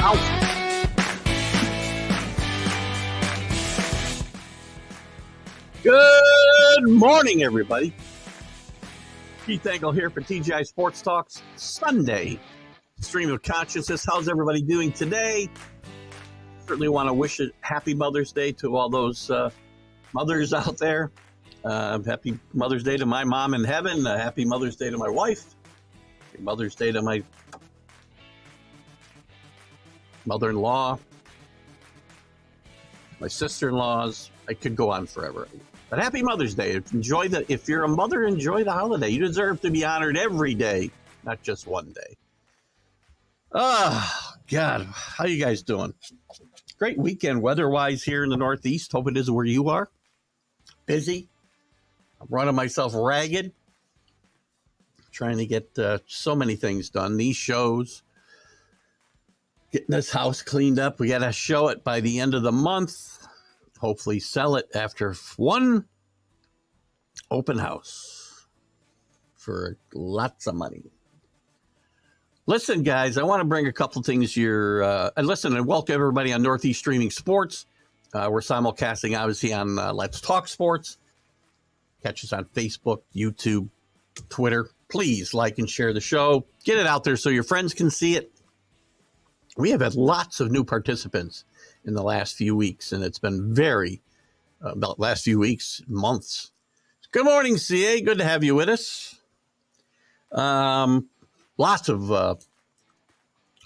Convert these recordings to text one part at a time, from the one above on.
house. Good morning, everybody. Keith Angle here for TGI Sports Talks Sunday Stream of Consciousness. How's everybody doing today? Certainly want to wish a happy Mother's Day to all those mothers out there. Happy Mother's Day to my mom in heaven. Happy Mother's Day to my wife. Happy Mother's Day to my mother-in-law, my sister-in-laws. I could go on forever. But happy Mother's Day. If you're a mother, enjoy the holiday. You deserve to be honored every day, not just one day. Oh, God. How you guys doing? Great weekend weather-wise here in the Northeast. Hope it is where you are. Busy. I'm running myself ragged. Trying to get so many things done. These shows. Getting this house cleaned up. We got to show it by the end of the month. Hopefully sell it after one open house for lots of money. Listen, guys, I want to bring a couple things here. And listen, and welcome everybody on Northeast Streaming Sports. We're simulcasting, obviously, on Let's Talk Sports. Catch us on Facebook, YouTube, Twitter. Please like and share the show. Get it out there so your friends can see it. We have had lots of new participants in the last few weeks, and it's been about last few weeks, months. Good morning, CA. Good to have you with us. Lots of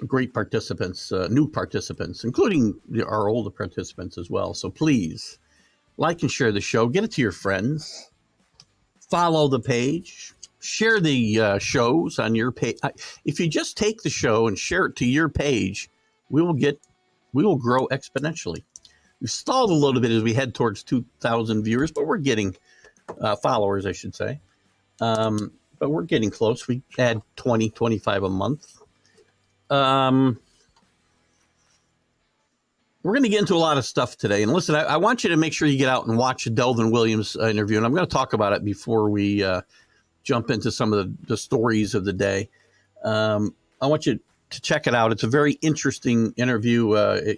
great participants, new participants, including our older participants as well. So please like and share the show. Get it to your friends. Follow the page. Share the shows on your page. If you just take the show and share it to your page, we will grow exponentially. We stalled a little bit as we head towards 2,000 viewers, but we're getting followers, I should say. But we're getting close. We add 20, 25 a month. We're going to get into a lot of stuff today. And listen, I want you to make sure you get out and watch the Delvin Williams interview. And I'm going to talk about it before we jump into some of the stories of the day. I want you to check it out. It's a very interesting interview.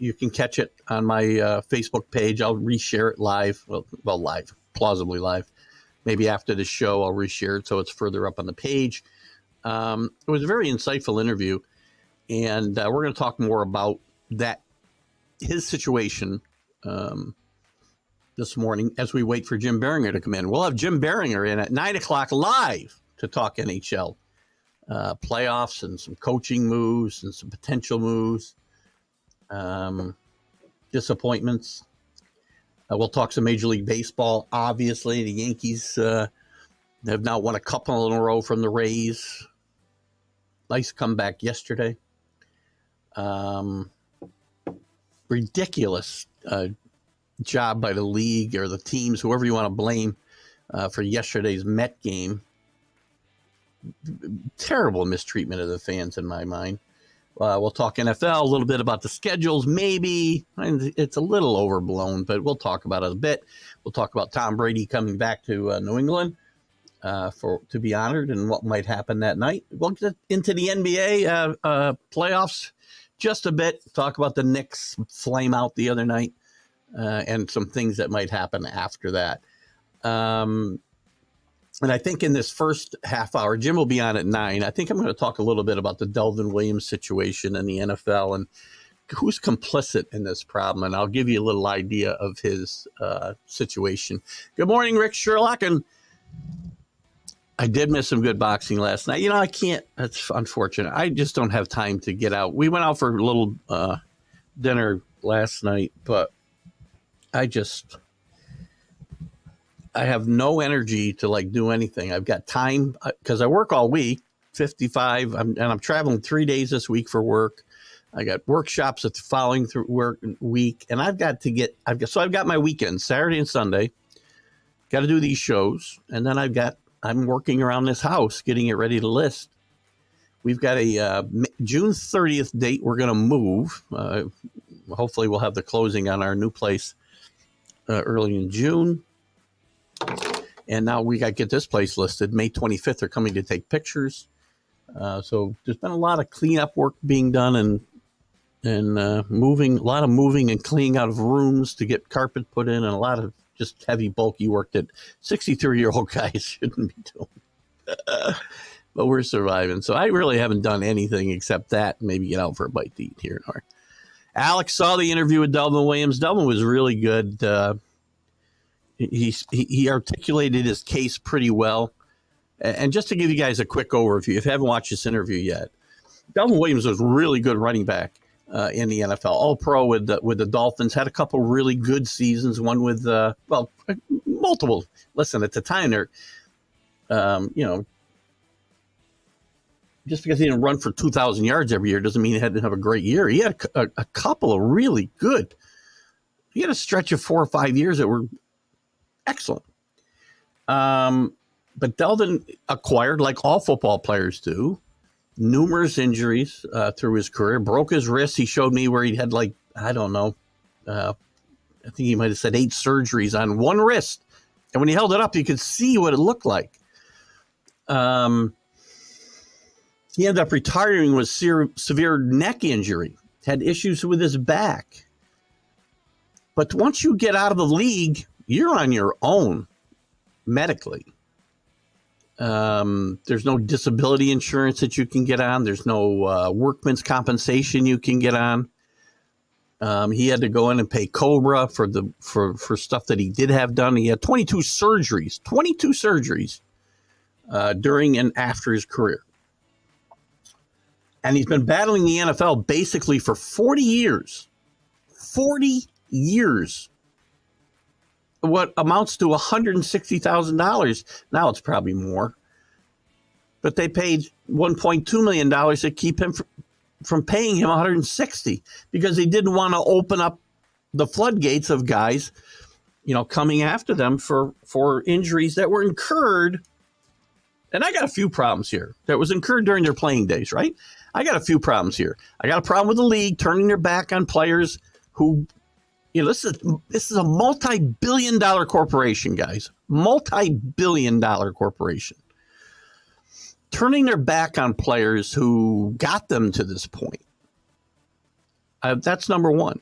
You can catch it on my Facebook page. I'll reshare it live. Well, live, plausibly live. Maybe after the show, I'll reshare it so it's further up on the page. It was a very insightful interview, and we're going to talk more about his situation this morning as we wait for Jim Biringer to come in. We'll have Jim Biringer in at 9 o'clock live to talk NHL. Playoffs and some coaching moves and some potential moves, disappointments. We'll talk some Major League Baseball. Obviously, the Yankees have now won a couple in a row from the Rays. Nice comeback yesterday. Ridiculous job by the league or the teams, whoever you want to blame, for yesterday's Met game. Terrible mistreatment of the fans in my mind. We'll talk NFL, a little bit about the schedules, maybe. It's a little overblown, but we'll talk about it a bit. We'll talk about Tom Brady coming back to New England to be honored and what might happen that night. We'll get into the NBA playoffs just a bit. Talk about the Knicks flame out the other night and some things that might happen after that. And I think in this first half hour, Jim will be on at 9. I think I'm going to talk a little bit about the Delvin Williams situation in the NFL and who's complicit in this problem. And I'll give you a little idea of his situation. Good morning, Rick Sherlock. And I did miss some good boxing last night. I can't. That's unfortunate. I just don't have time to get out. We went out for a little dinner last night, but I have no energy to do anything. I've got time because I work all week, 55, and I'm traveling 3 days this week for work. I got workshops the following work week, and I've got my weekends, Saturday and Sunday. Got to do these shows, and then I'm working around this house, getting it ready to list. We've got a June 30th date. We're going to move. Hopefully, we'll have the closing on our new place early in June. And now we got to get this place listed. May 25th, they're coming to take pictures. So there's been a lot of cleanup work being done and and a lot of moving and cleaning out of rooms to get carpet put in, and a lot of just heavy, bulky work that 63-year-old guys shouldn't be doing. But we're surviving. So I really haven't done anything except that, maybe get out for a bite to eat here and there. Alex saw the interview with Delvin Williams. Delvin was really good. He articulated his case pretty well. And just to give you guys a quick overview, if you haven't watched this interview yet, Delvin Williams was a really good running back in the NFL. All-Pro with the Dolphins. Had a couple really good seasons. One with, multiple. Listen, at the time, they're, just because he didn't run for 2,000 yards every year doesn't mean he had to have a great year. He had a couple of really good. He had a stretch of 4 or 5 years that were excellent. But Delvin acquired, like all football players do, numerous injuries through his career. Broke his wrist. He showed me where he had I think he might have said 8 surgeries on one wrist. And when he held it up, you could see what it looked like. He ended up retiring with severe neck injury, had issues with his back. But once you get out of the league, you're on your own medically. There's no disability insurance that you can get on. There's no workman's compensation you can get on. He had to go in and pay Cobra for stuff that he did have done. He had 22 surgeries during and after his career. And he's been battling the NFL basically for 40 years. 40 years. What amounts to $160,000. Now it's probably more. But they paid $1.2 million to keep him from paying him $160 because they didn't want to open up the floodgates of guys, coming after them for injuries that were incurred. And I got a few problems here that was incurred during their playing days, right? I got a few problems here. I got a problem with the league turning their back on players who, this is a multi-billion-dollar corporation, guys. Multi-billion-dollar corporation. Turning their back on players who got them to this point. That's number one.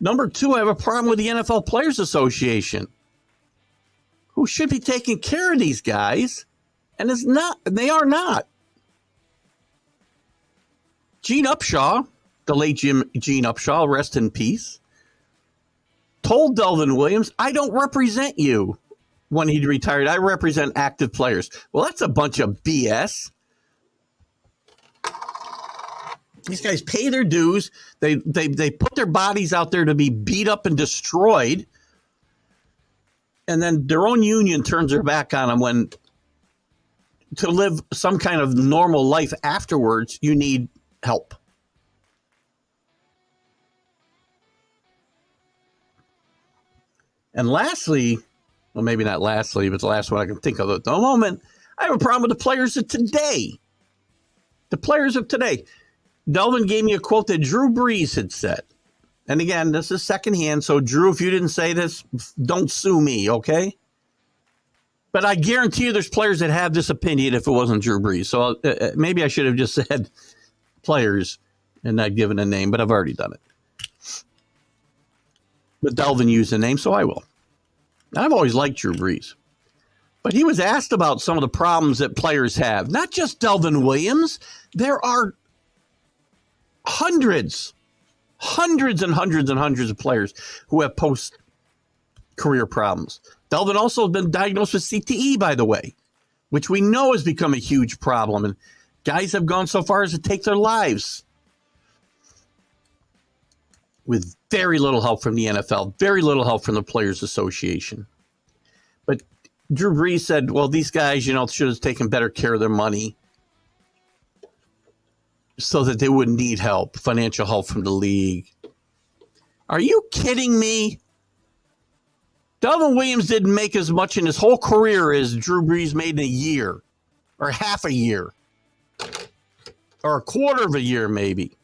Number two, I have a problem with the NFL Players Association, who should be taking care of these guys, and they are not. Gene Upshaw, the late Gene Upshaw, rest in peace, told Delvin Williams, I don't represent you when he retired. I represent active players. Well, that's a bunch of BS. These guys pay their dues. They put their bodies out there to be beat up and destroyed. And then their own union turns their back on them to live some kind of normal life afterwards, you need help. And lastly, well, maybe not lastly, but the last one I can think of at the moment, I have a problem with the players of today. The players of today. Delvin gave me a quote that Drew Brees had said. And again, this is secondhand, so Drew, if you didn't say this, don't sue me, okay? But I guarantee you there's players that have this opinion if it wasn't Drew Brees. So maybe I should have just said players and not given a name, but I've already done it. But Delvin used a name, so I will. I've always liked Drew Brees. But he was asked about some of the problems that players have. Not just Delvin Williams. There are hundreds and hundreds of players who have post-career problems. Delvin also has been diagnosed with CTE, by the way, which we know has become a huge problem. And guys have gone so far as to take their lives with very little help from the NFL, very little help from the Players Association. But Drew Brees said, well, these guys, should have taken better care of their money so that they wouldn't need help, financial help from the league. Are you kidding me? Delvin Williams didn't make as much in his whole career as Drew Brees made in a year, or half a year, or a quarter of a year maybe.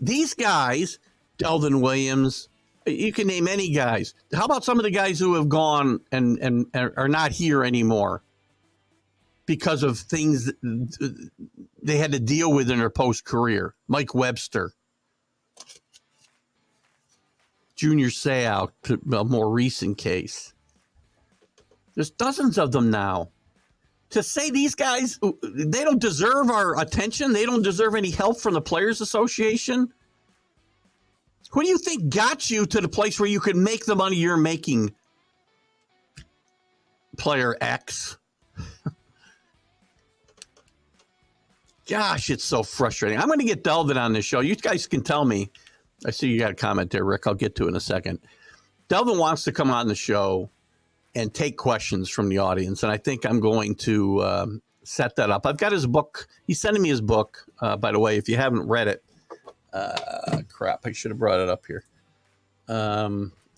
These guys, Delvin Williams, you can name any guys. How about some of the guys who have gone and are not here anymore? because of things they had to deal with in their post-career. Mike Webster, Junior Seau, a more recent case. There's dozens of them now. To say these guys, they don't deserve our attention, they don't deserve any help from the Players Association. Who do you think got you to the place where you could make the money you're making, player X? Gosh, it's so frustrating. I'm going to get Delvin on this show. You guys can tell me. I see you got a comment there, Rick. I'll get to it in a second. Delvin wants to come on the show and take questions from the audience, and I think I'm going to set that up. I've got his book. He's sending me his book, by the way, if you haven't read it. Crap, I should have brought it up here.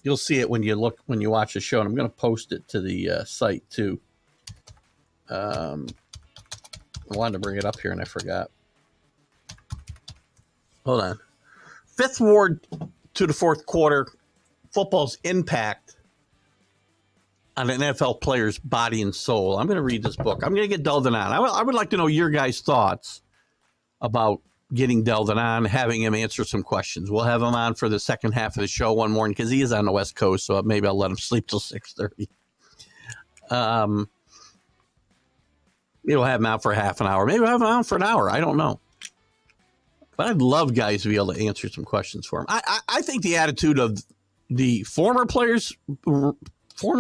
You'll see it when you watch the show, and I'm going to post it to the site too. I wanted to bring it up here, and I forgot. Hold on. Fifth Ward to the fourth quarter, football's impact on an NFL player's body and soul. I'm going to read this book. I'm going to get Delvin on. I would like to know your guys' thoughts about getting Delvin on, having him answer some questions. We'll have him on for the second half of the show one morning because he is on the West Coast, so maybe I'll let him sleep till 6:30. We'll have him out for half an hour. Maybe we'll have him out for an hour. I don't know. But I'd love guys to be able to answer some questions for him. I think the attitude of the former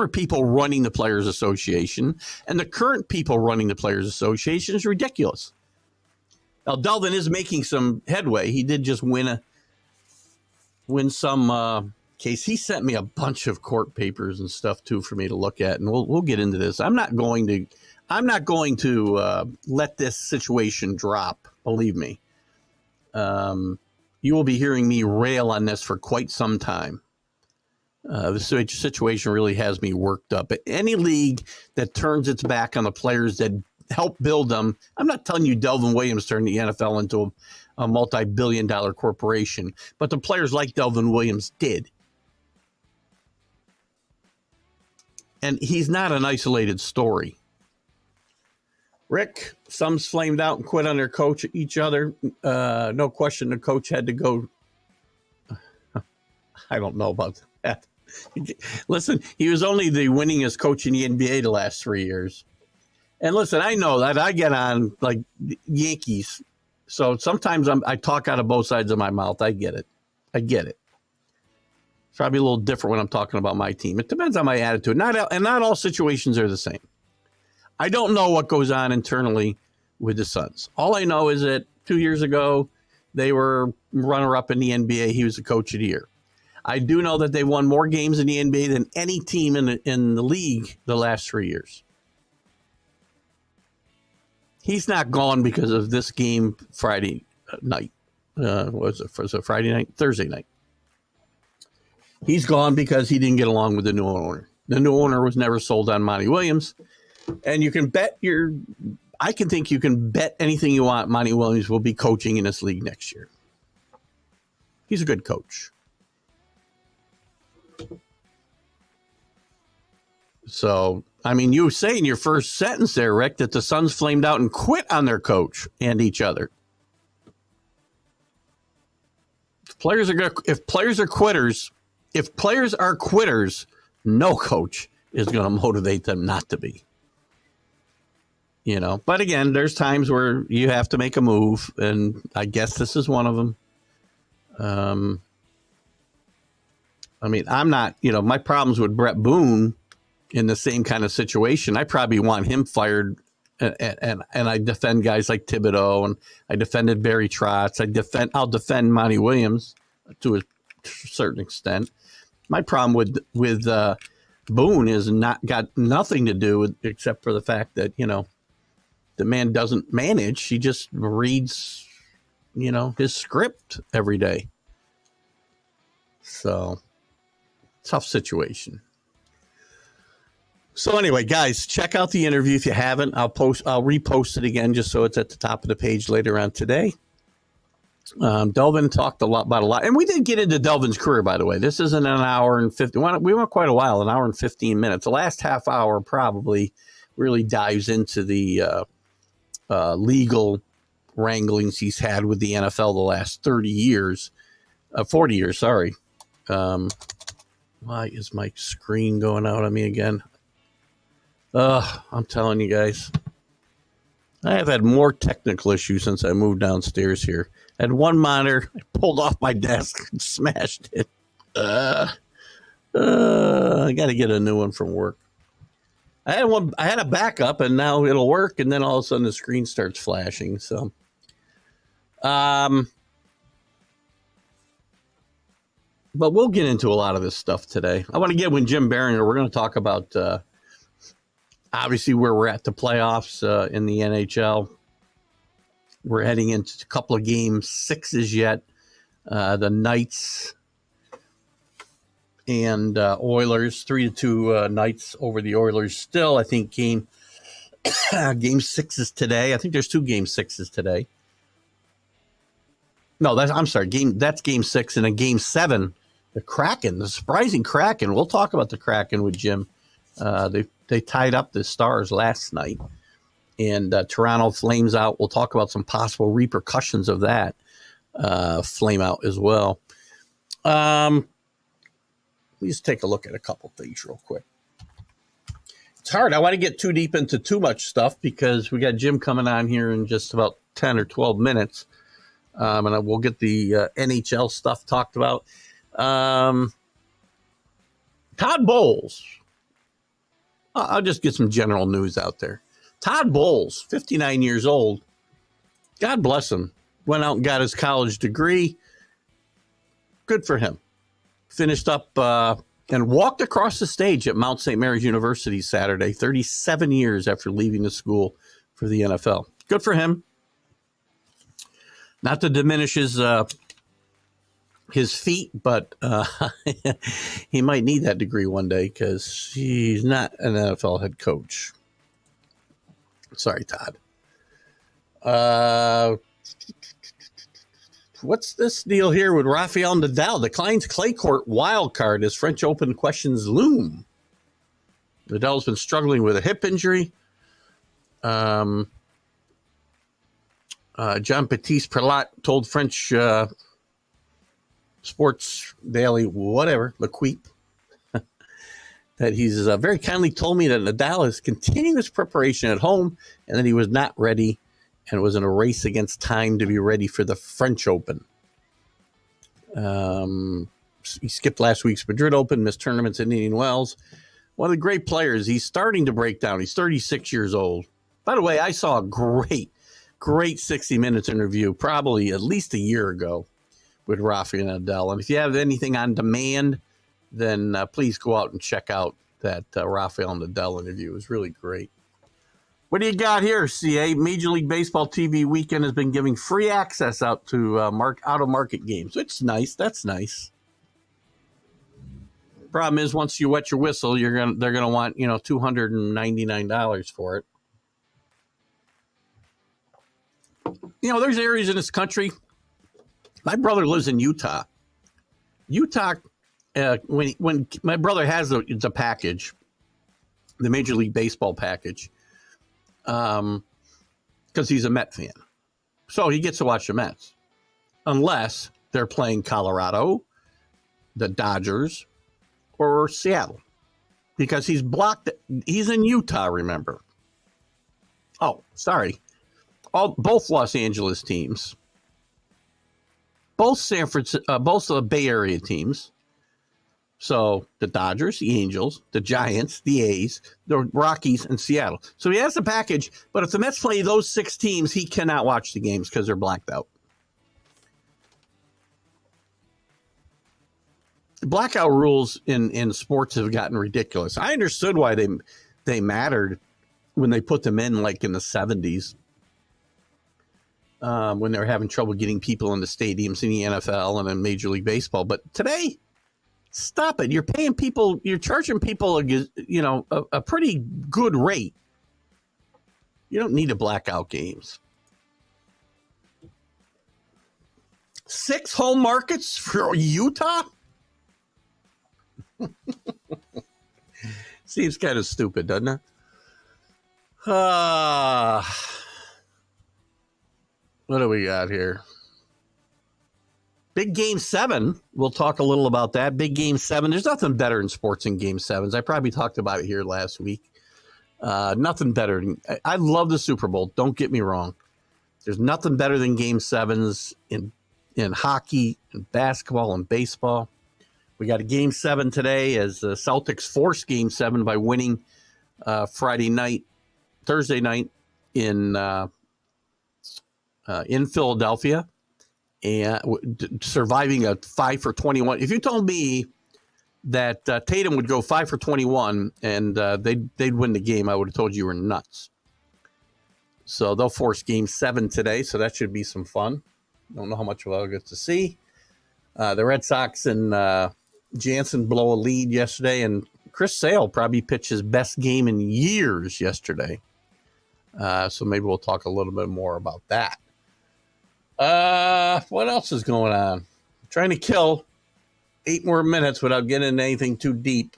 people running the Players Association and the current people running the Players Association is ridiculous. Now, Delvin is making some headway. He did just win some case. He sent me a bunch of court papers and stuff too for me to look at, and we'll get into this. I'm not going to let this situation drop. Believe me. You will be hearing me rail on this for quite some time. The situation really has me worked up. Any league that turns its back on the players that help build them, I'm not telling you Delvin Williams turned the NFL into a multi-billion-dollar corporation, but the players like Delvin Williams did. And he's not an isolated story. Rick, some flamed out and quit on their coach each other. No question the coach had to go. I don't know about that. Listen, he was only the winningest coach in the NBA the last 3 years. And listen, I know that I get on like Yankees. So sometimes I talk out of both sides of my mouth. I get it. It's probably a little different when I'm talking about my team. It depends on my attitude. Not all situations are the same. I don't know what goes on internally with the Suns. All I know is that 2 years ago, they were runner-up in the NBA. He was the coach of the year. I do know that they won more games in the NBA than any team in the league the last 3 years. He's not gone because of this game Friday night. Was it Friday night? Thursday night. He's gone because he didn't get along with the new owner. The new owner was never sold on Monty Williams. And you can bet I can think you can bet anything you want Monty Williams will be coaching in this league next year. He's a good coach. So, I mean, you say in your first sentence there, Rick, that the Suns flamed out and quit on their coach and each other. If players are quitters, no coach is going to motivate them not to be. You know, but again, there's times where you have to make a move, and I guess this is one of them. I mean, I'm not, my problems with Brett Boone in the same kind of situation. I probably want him fired, and I defend guys like Thibodeau, and I defended Barry Trotz. I'll defend Monty Williams to a certain extent. My problem with Boone is got nothing to do with except for the fact that the man doesn't manage. He just reads, his script every day. So, tough situation. So anyway, guys, check out the interview if you haven't. I'll repost it again just so it's at the top of the page later on today. Delvin talked about a lot. And we did get into Delvin's career, by the way. This isn't an hour and 50. We went quite a while, an hour and 15 minutes. The last half hour probably really dives into the legal wranglings he's had with the NFL the last 30 years, 40 years, sorry. Why is my screen going out on me again? I'm telling you guys. I have had more technical issues since I moved downstairs here. I had one monitor, I pulled off my desk and smashed it. I got to get a new one from work. I had a backup, and now it'll work, and then all of a sudden the screen starts flashing. So, but we'll get into a lot of this stuff today. I want to get with Jim Biringer. We're going to talk about obviously where we're at the playoffs in the NHL. We're heading into a couple of game sixes yet. The Knights and Oilers, 3-2 Knights over the Oilers. Still, I think game sixes today. I think there's 2 game sixes today. No, that's game 6, and then game 7, the Kraken, the surprising Kraken. We'll talk about the Kraken with Jim. They tied up the Stars last night, and Toronto flames out. We'll talk about some possible repercussions of that flame out as well. Let me just take a look at a couple things real quick. It's hard. I want to get too deep into too much stuff because we got Jim coming on here in just about 10 or 12 minutes. And we'll get the NHL stuff talked about. Todd Bowles. I'll just get some general news out there. Todd Bowles, 59 years old. God bless him. Went out and got his college degree. Good for him. Finished up and walked across the stage at Mount St. Mary's University Saturday, 37 years after leaving the school for the NFL. Good for him. Not to diminish his feat, but he might need that degree one day because he's not an NFL head coach. Sorry, Todd. What's this deal here with Rafael Nadal? Declines clay court wild card as French Open questions loom. Nadal's been struggling with a hip injury. Jean Baptiste Perlat told French Sports Daily, whatever, L'Equipe, that he's very kindly told me that Nadal is continuing his preparation at home and that he was not ready and was in a race against time to be ready for the French Open. He skipped last week's Madrid Open, missed tournaments in Indian Wells. One of the great players. He's starting to break down. He's 36 years old. By the way, I saw a great 60 Minutes interview probably at least a year ago with Rafael Nadal. And if you have anything on demand, then please go out and check out that Rafael Nadal interview. It was really great. What do you got here, CA? Major League Baseball TV Weekend has been giving free access out to out-of-market games. It's nice. That's nice. Problem is, once you wet your whistle, they're gonna want $299 for it. There's areas in this country. My brother lives in Utah. When my brother has the package, the Major League Baseball package, because he's a Met fan, so he gets to watch the Mets, unless they're playing Colorado, the Dodgers, or Seattle, because he's blocked. He's in Utah, remember? Oh, sorry. Both Los Angeles teams, both San Francisco, both the Bay Area teams. So the Dodgers, the Angels, the Giants, the A's, the Rockies, and Seattle. So he has the package, but if the Mets play those 6 teams, he cannot watch the games because they're blacked out. The blackout rules in sports have gotten ridiculous. I understood why they mattered when they put them in, like in the 70s. When they were having trouble getting people into stadiums in the NFL and in Major League Baseball. But today, stop it. You're paying people, you're charging people, a pretty good rate. You don't need to black out games. 6 home markets for Utah? Seems kind of stupid, doesn't it? Uh, what do we got here? Big Game 7. We'll talk a little about that. Big Game 7. There's nothing better in sports than Game 7s. I probably talked about it here last week. Nothing better. I love the Super Bowl. Don't get me wrong. There's nothing better than Game 7s in hockey, and basketball, and baseball. We got a Game 7 today as the Celtics forced Game 7 by winning Thursday night in Philadelphia, and surviving a 5 for 21. If you told me that Tatum would go 5 for 21 and they'd win the game, I would have told you were nuts. So they'll force Game 7 today, so that should be some fun. Don't know how much we'll get to see. The Red Sox and Jansen blow a lead yesterday, and Chris Sale probably pitched his best game in years yesterday. So maybe we'll talk a little bit more about that. What else is going on? I'm trying to kill 8 more minutes without getting into anything too deep.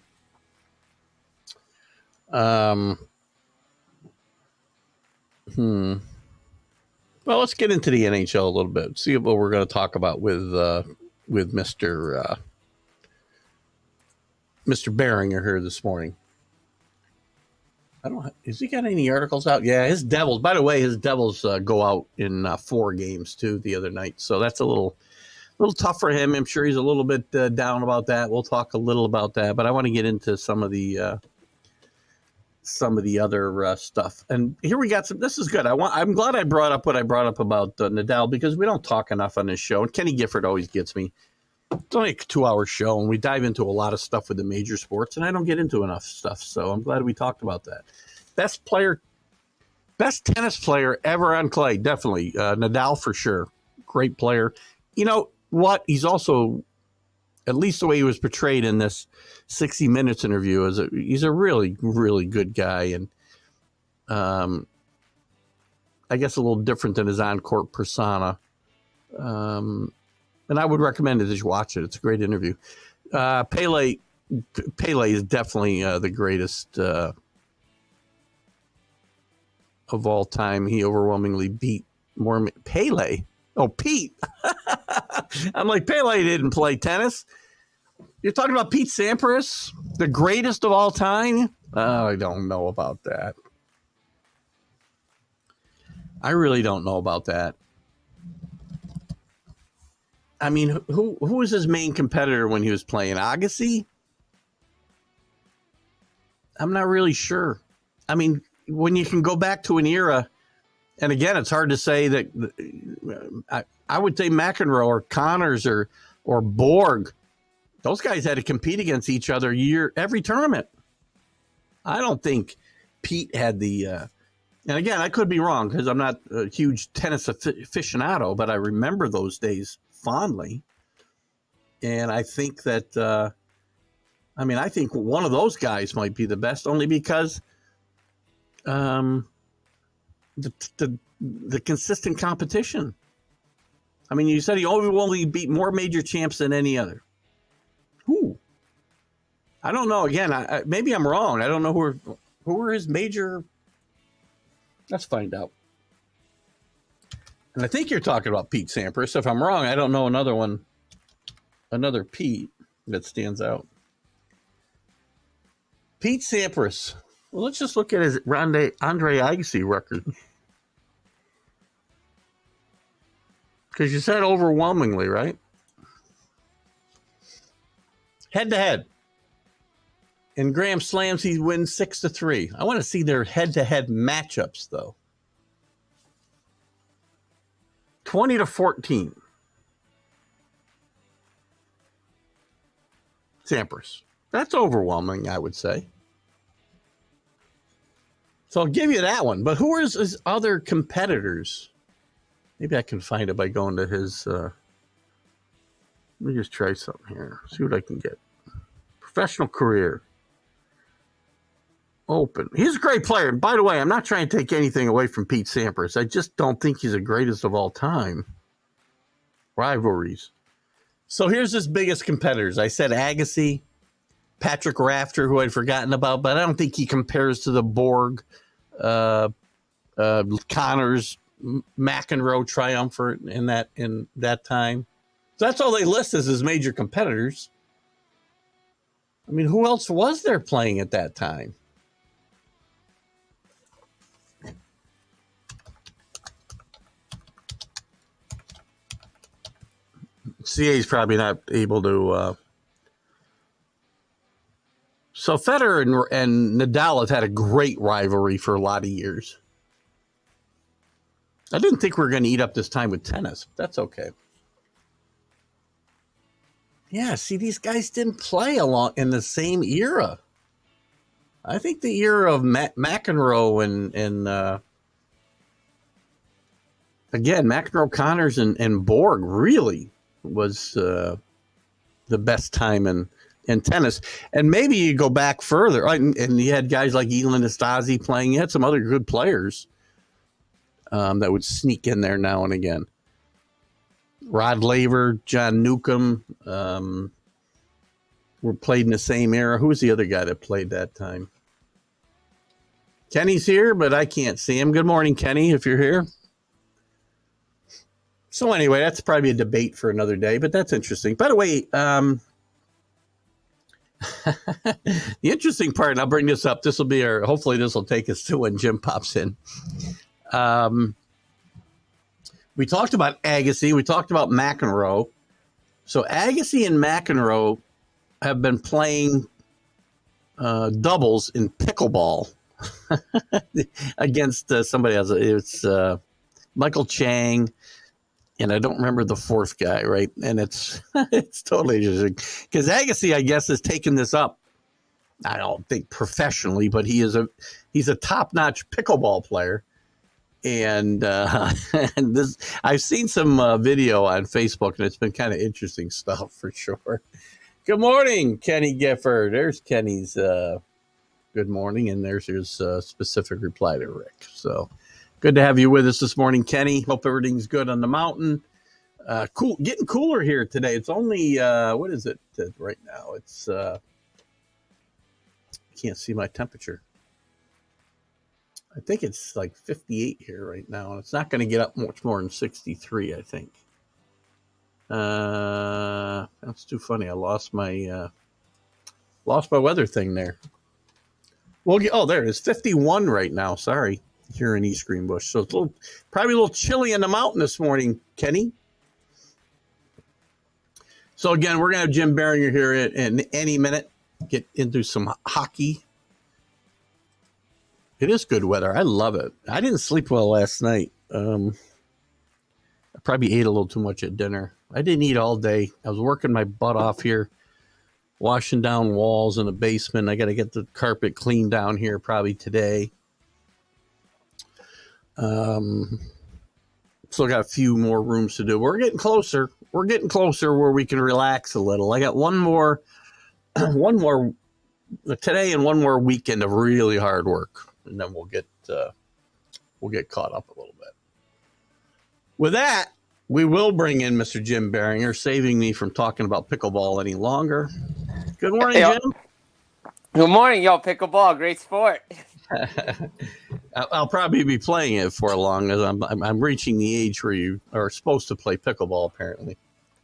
Well, let's get into the NHL a little bit. See what we're going to talk about with Mr. Biringer here this morning. Has he got any articles out? Yeah, his Devils. By the way, his Devils go out in 4 games too the other night, so that's a little tough for him. I'm sure he's a little bit down about that. We'll talk a little about that, but I want to get into some of the other stuff. And here we got some. This is good. I'm glad I brought up what I brought up about Nadal, because we don't talk enough on this show. And Kenny Gifford always gets me. It's only a 2-hour show, and we dive into a lot of stuff with the major sports, and I don't get into enough stuff. So I'm glad we talked about that. Best tennis player ever on clay, definitely. Nadal for sure. Great player. You know what? He's also, at least the way he was portrayed in this 60 Minutes interview, he's a really, really good guy. And I guess a little different than his on-court persona. And I would recommend it that you watch it. It's a great interview. Pele is definitely the greatest of all time. He overwhelmingly beat Pele. Oh, Pete. I'm like, Pele didn't play tennis. You're talking about Pete Sampras, the greatest of all time? I don't know about that. I really don't know about that. I mean, who was his main competitor when he was playing? Agassi? I'm not really sure. I mean, when you can go back to an era, and again, it's hard to say that. I would say McEnroe or Connors or Borg. Those guys had to compete against each other every tournament. I don't think Pete had the. And again, I could be wrong because I'm not a huge tennis aficionado, but I remember those days fondly. And I think that. I think one of those guys might be the best, only because. The consistent competition. I mean, you said he only beat more major champs than any other. Who? I don't know. Again, maybe I'm wrong. I don't know who were his major. Let's find out. And I think you're talking about Pete Sampras. If I'm wrong, I don't know another Pete that stands out. Pete Sampras. Well, let's just look at his Andre Agassi record. Because you said overwhelmingly, right? Head-to-head. In Grand Slams, he wins 6-3. I want to see their head-to-head matchups, though. 20-14. Sampras. That's overwhelming, I would say. So I'll give you that one. But who are his other competitors? Maybe I can find it by going to his. Let me just try something here. See what I can get. Professional career. Open. He's a great player. And by the way, I'm not trying to take anything away from Pete Sampras. I just don't think he's the greatest of all time. Rivalries. So here's his biggest competitors. I said Agassi, Patrick Rafter, who I'd forgotten about, but I don't think he compares to the Borg. Connors, McEnroe triumvirate in that time. So that's all they list as his major competitors. I mean, who else was there playing at that time? CA is probably not able to. So Federer and Nadal have had a great rivalry for a lot of years. I didn't think we were going to eat up this time with tennis. That's okay. Yeah, see, these guys didn't play along in the same era. I think the era of McEnroe and again, McEnroe, Connors, and Borg really was the best time in tennis. And maybe you go back further, and you had guys like Elin Estasi playing. You had some other good players that would sneak in there now and again. Rod Laver, John Newcomb were played in the same era. Who was the other guy that played that time? Kenny's here, but I can't see him. Good morning, Kenny, if you're here. So anyway, that's probably a debate for another day, but that's interesting. By the way, the interesting part, and I'll bring this up, hopefully this will take us to when Jim pops in. We talked about Agassi. We talked about McEnroe. So Agassi and McEnroe have been playing doubles in pickleball against somebody else. It's Michael Chang, and I don't remember the fourth guy, right? And it's totally interesting because Agassi, I guess, has taken this up. I don't think professionally, but he's a top-notch pickleball player. And this, I've seen some video on Facebook, and it's been kind of interesting stuff for sure. Good morning, Kenny Gifford. There's Kenny's good morning, and there's his specific reply to Rick. So good to have you with us this morning, Kenny. Hope everything's good on the mountain. Cool, getting cooler here today. It's only what is it right now? It's can't see my temperature. I think it's like 58 here right now, and it's not going to get up much more than 63, I think. That's too funny. I lost my weather thing there. Well, there it is, 51 right now. Sorry, here in East Greenbush. So it's probably a little chilly in the mountain this morning, Kenny. So again, we're going to have Jim Biringer here in any minute. Get into some hockey. It is good weather. I love it. I didn't sleep well last night. I probably ate a little too much at dinner. I didn't eat all day. I was working my butt off here, washing down walls in the basement. I got to get the carpet cleaned down here probably today. Still got a few more rooms to do. We're getting closer. We're getting closer where we can relax a little. I got one more today and one more weekend of really hard work. And then we'll get caught up a little bit. With that, we will bring in Mr. Jim Biringer, saving me from talking about pickleball any longer. Good morning, Jim. Good morning, pickleball, great sport. I'll probably be playing it for long as I'm reaching the age where you are supposed to play pickleball.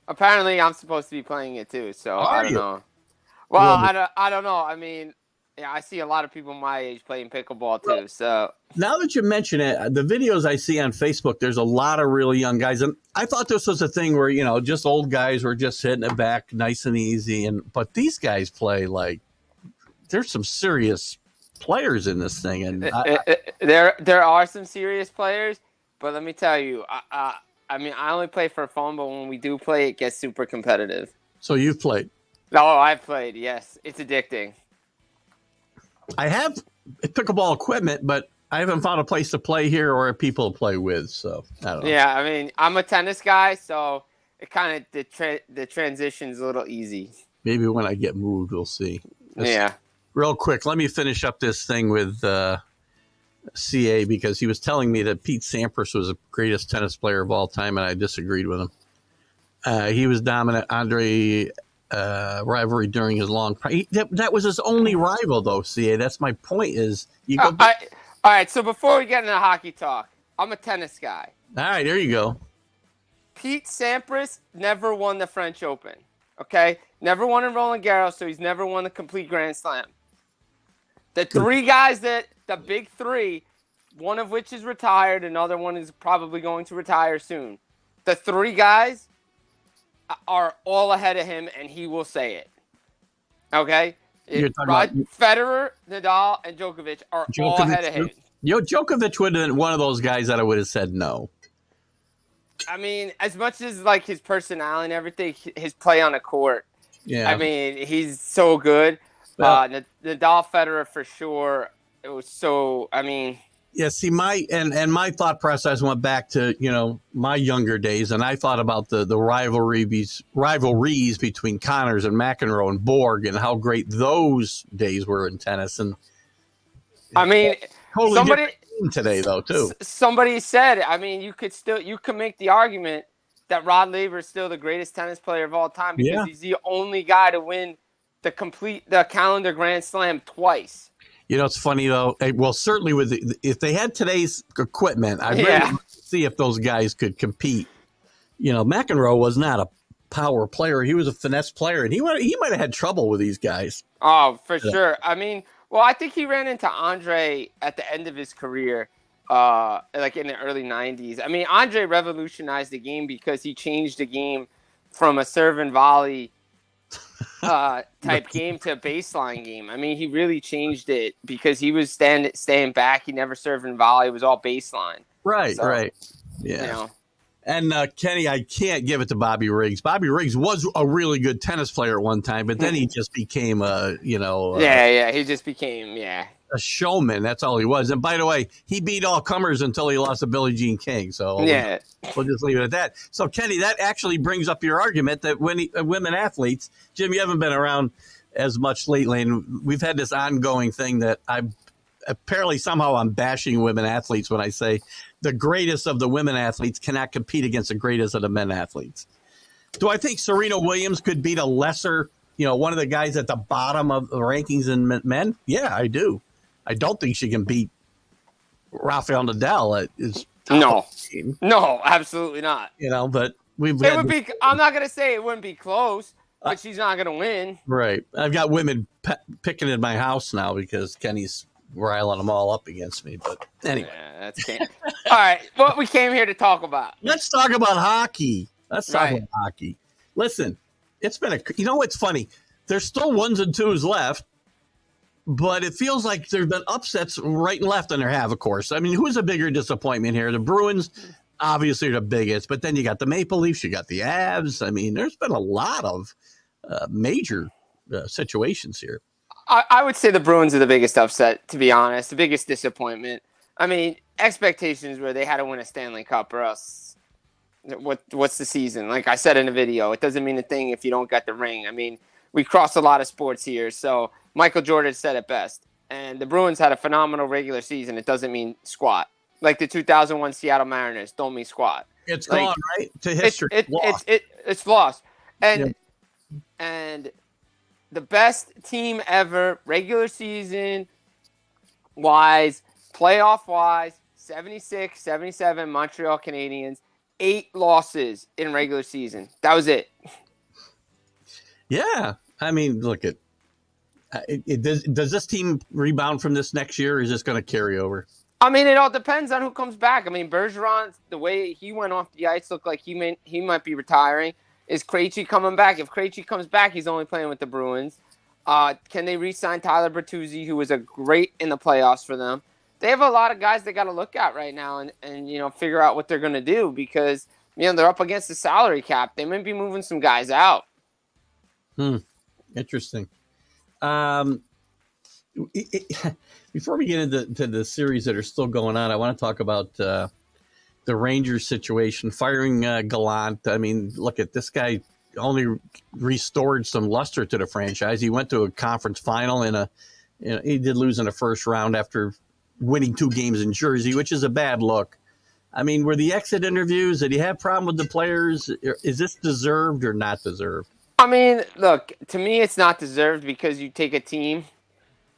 Apparently, I'm supposed to be playing it too. So I don't know. Well, I don't know. I mean. Yeah, I see a lot of people my age playing pickleball too. So now that you mention it, the videos I see on Facebook, there's a lot of really young guys, and I thought this was a thing where just old guys were just hitting it back nice and easy, but these guys play like there's some serious players in this thing, and there are some serious players, but let me tell you, I mean, I only play for fun, but when we do play, it gets super competitive. So you've played? No, I've played. Yes, it's addicting. I have pickleball equipment, but I haven't found a place to play here or people to play with. So I don't know. Yeah, I mean, I'm a tennis guy, so it kind of the transition's a little easy. Maybe when I get moved, we'll see. Yeah. Real quick, let me finish up this thing with CA because he was telling me that Pete Sampras was the greatest tennis player of all time, and I disagreed with him. He was dominant. Andre rivalry during his long. That was his only rival, though. CA. That's my point. Is you go. All right, so before we get into hockey talk, I'm a tennis guy. All right, there you go. Pete Sampras never won the French Open. Okay? Never won in Roland Garros, so he's never won the complete Grand Slam. The three guys the big three, one of which is retired, another one is probably going to retire soon. The three guys are all ahead of him, and he will say it. Okay? Federer, Nadal, and Djokovic are all ahead of him. Djokovic would have been one of those guys that I would have said no. I mean, as much as like his personality and everything, his play on the court. Yeah. I mean, he's so good. Nadal, Federer for sure. It was so. I mean. Yeah. See, my thought process went back to my younger days, and I thought about the rivalries between Connors and McEnroe and Borg, and how great those days were in tennis. And I mean, totally today though too. Somebody said, I mean, you could make the argument that Rod Laver is still the greatest tennis player of all time because he's the only guy to win the calendar Grand Slam twice. It's funny though. Well, certainly if they had today's equipment, I'd really see if those guys could compete. McEnroe was not a power player; he was a finesse player, and he might have had trouble with these guys. Oh, for sure. I mean. Well, I think he ran into Andre at the end of his career, like in the early 90s. I mean, Andre revolutionized the game because he changed the game from a serve and volley type game to a baseline game. I mean, he really changed it because he was staying back. He never served and volley. It was all baseline. Right, right. Yeah. And Kenny, I can't give it to Bobby Riggs. Bobby Riggs was a really good tennis player at one time, but then he just became he just became a showman. That's all he was. And by the way, he beat all comers until he lost to Billie Jean King. So we'll just leave it at that. So Kenny, that actually brings up your argument that when women athletes, Jim, you haven't been around as much lately, and we've had this ongoing thing that apparently somehow I'm bashing women athletes when I say the greatest of the women athletes cannot compete against the greatest of the men athletes. Do I think Serena Williams could beat a lesser, one of the guys at the bottom of the rankings in men? Yeah, I do. I don't think she can beat Rafael Nadal. No, absolutely not. But I'm not going to say it wouldn't be close, but she's not going to win. Right. I've got women picking in my house now because Kenny's riling them all up against me, but anyway. That's all right. What we came here to talk about. Let's talk about hockey. Listen, it's been it's funny. There's still ones and twos left, but it feels like there's been upsets right and left, and there have, of course. I mean, who's a bigger disappointment here? The Bruins, obviously, are the biggest, but then you got the Maple Leafs, you got the Avs. I mean, there's been a lot of major situations here. I would say the Bruins are the biggest upset, to be honest, the biggest disappointment. I mean, expectations were they had to win a Stanley Cup or else what's the season? Like I said in the video, it doesn't mean a thing if you don't get the ring. I mean, we cross a lot of sports here. So Michael Jordan said it best. And the Bruins had a phenomenal regular season. It doesn't mean squat. Like the 2001 Seattle Mariners don't mean squat. It's gone, right? To history. It's lost. And the best team ever, regular season wise, playoff wise, 76, 77 Montreal Canadiens, 8 losses in regular season. That was it. Yeah. I mean, look at does this team rebound from this next year, or is this going to carry over? I mean, it all depends on who comes back. I mean, Bergeron, the way he went off the ice looked like he might be retiring. Is Krejci coming back? If Krejci comes back, he's only playing with the Bruins. Can they re-sign Tyler Bertuzzi, who was a great in the playoffs for them? They have a lot of guys they got to look at right now and figure out what they're going to do because they're up against the salary cap. They might be moving some guys out. Interesting. Before we get into the series that are still going on, I want to talk about the Rangers situation, firing Gallant. I mean, look at this guy. Only restored some luster to the franchise. He went to a conference final he did lose in the first round after winning 2 games in Jersey, which is a bad look. I mean, were the exit interviews, did he have a problem with the players? Is this deserved or not deserved? I mean, look, to me, it's not deserved because you take a team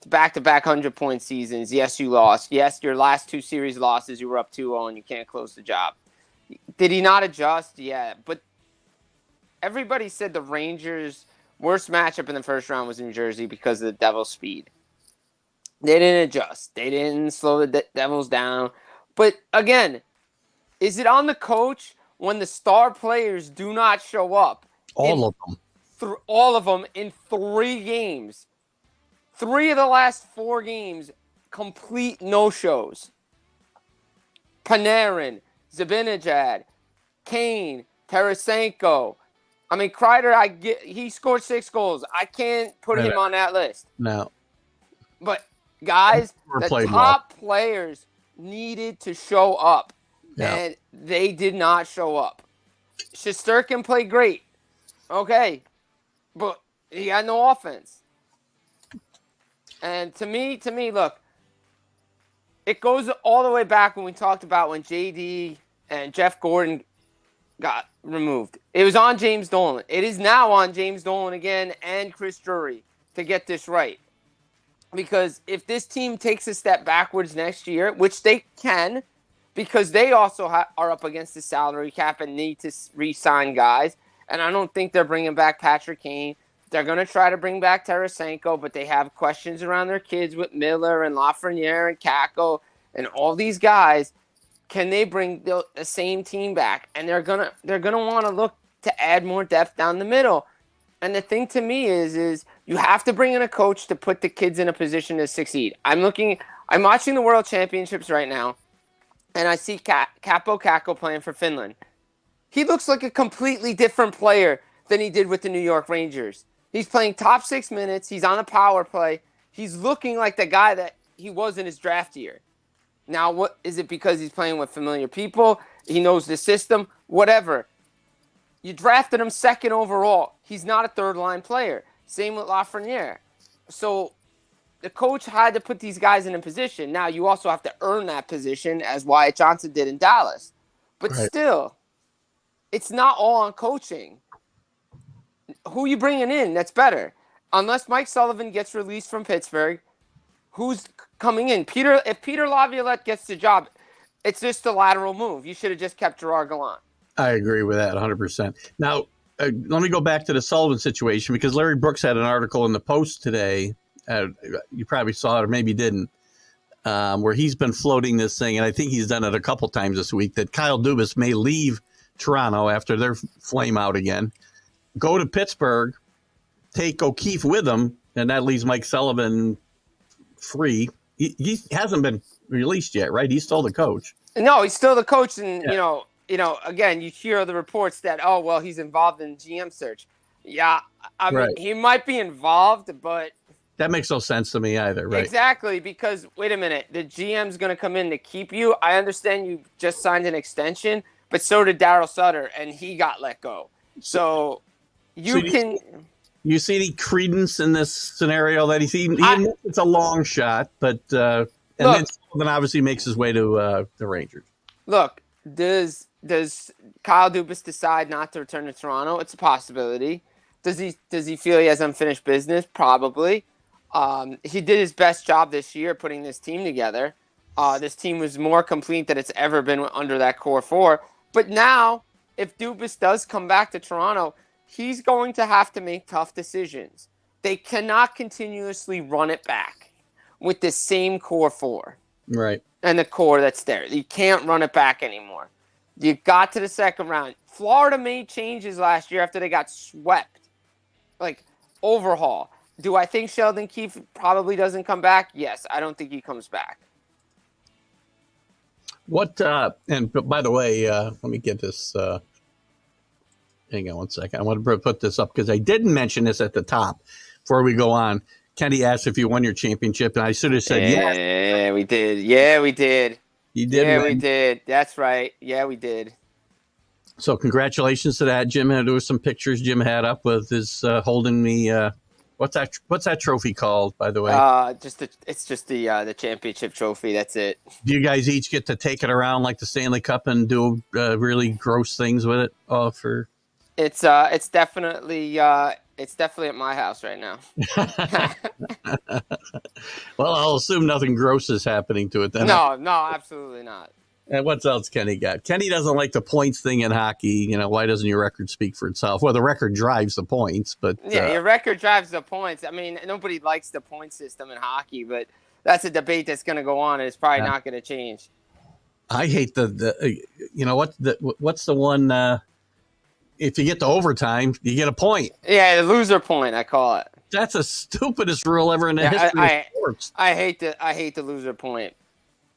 back-to-back 100-point seasons. Yes, you lost. Yes, your last 2 series losses, you were up 2-0 and you can't close the job. Did he not adjust? Yeah, but everybody said the Rangers' worst matchup in the first round was New Jersey because of the Devils' speed. They didn't adjust. They didn't slow the Devils down. But again, is it on the coach when the star players do not show up? All of them. All of them in 3 games. 3 of the last 4 games, complete no-shows. Panarin, Zibanejad, Kane, Tarasenko. I mean, Kreider, he scored 6 goals. I can't put him on that list. No. But, guys, the top players needed to show up. Yeah. And they did not show up. Shesterkin played great. Okay. But he had no offense. And to me, look, it goes all the way back when we talked about when JD and Jeff Gordon got removed. It was on James Dolan. It is now on James Dolan again and Chris Drury to get this right. Because if this team takes a step backwards next year, which they can, because they also are up against the salary cap and need to re-sign guys, and I don't think they're bringing back Patrick Kane. They're going to try to bring back Tarasenko, but they have questions around their kids with Miller and Lafreniere and Kakko and all these guys. Can they bring the same team back? And they're gonna want to look to add more depth down the middle. And the thing to me is you have to bring in a coach to put the kids in a position to succeed. I'm watching the World Championships right now, and I see Kaapo Kakko playing for Finland. He looks like a completely different player than he did with the New York Rangers. He's playing top 6 minutes. He's on a power play. He's looking like the guy that he was in his draft year. Now, what is it because he's playing with familiar people? He knows the system? Whatever. You drafted him 2nd overall. He's not a third-line player. Same with Lafreniere. So the coach had to put these guys in a position. Now, you also have to earn that position, as Wyatt Johnson did in Dallas. But still, it's not all on coaching. Who you bringing in that's better? Unless Mike Sullivan gets released from Pittsburgh, who's coming in? If Peter Laviolette gets the job, it's just a lateral move. You should have just kept Gerard Gallant. I agree with that 100%. Now, let me go back to the Sullivan situation because Larry Brooks had an article in the Post today. You probably saw it or maybe didn't, where he's been floating this thing, and I think he's done it a couple times this week, that Kyle Dubas may leave Toronto after their flame out again, go to Pittsburgh, take O'Keefe with him, and that leaves Mike Sullivan free. He hasn't been released yet, right? He's still the coach. No, he's still the coach, and again, you hear the reports that he's involved in GM search. Yeah, I mean, he might be involved, but that makes no sense to me either, right? Exactly, because wait a minute, the GM's going to come in to keep you. I understand you just signed an extension, but so did Daryl Sutter, and he got let go. So you see any credence in this scenario that he admits it's a long shot, but then Sullivan obviously makes his way to the Rangers. Look, does Kyle Dubas decide not to return to Toronto? It's a possibility. Does he feel he has unfinished business? Probably. He did his best job this year putting this team together. This team was more complete than it's ever been under that core 4. But now, if Dubas does come back to Toronto, he's going to have to make tough decisions. They cannot continuously run it back with the same core 4. Right. And the core that's there. You can't run it back anymore. You got to the second round. Florida made changes last year after they got swept. Like, overhaul. Do I think Sheldon Keefe probably doesn't come back? Yes, I don't think he comes back. And by the way, let me get this. Hang on one second. I want to put this up because I didn't mention this at the top before we go on. Kenny asked if you won your championship, and I should have said yes. Yeah, we did. Yeah, we did. You did. Yeah, we did. That's right. Yeah, we did. So congratulations to that, Jim. There were some pictures Jim had up with his holding the what's that trophy called, by the way? It's just the championship trophy. That's it. Do you guys each get to take it around like the Stanley Cup and do really gross things with it? It's definitely It's definitely at my house right now. Well, I'll assume nothing gross is happening to it then. No, absolutely not. And what else Kenny got? Kenny doesn't like the points thing in hockey. Why doesn't your record speak for itself? Well, the record drives the points, but yeah, your record drives the points. I mean, nobody likes the point system in hockey, but that's a debate that's going to go on, and it's probably not going to change. I hate what's the one? If you get to overtime, you get a point. Yeah, the loser point, I call it. That's the stupidest rule ever in the history of sports. I hate the loser point.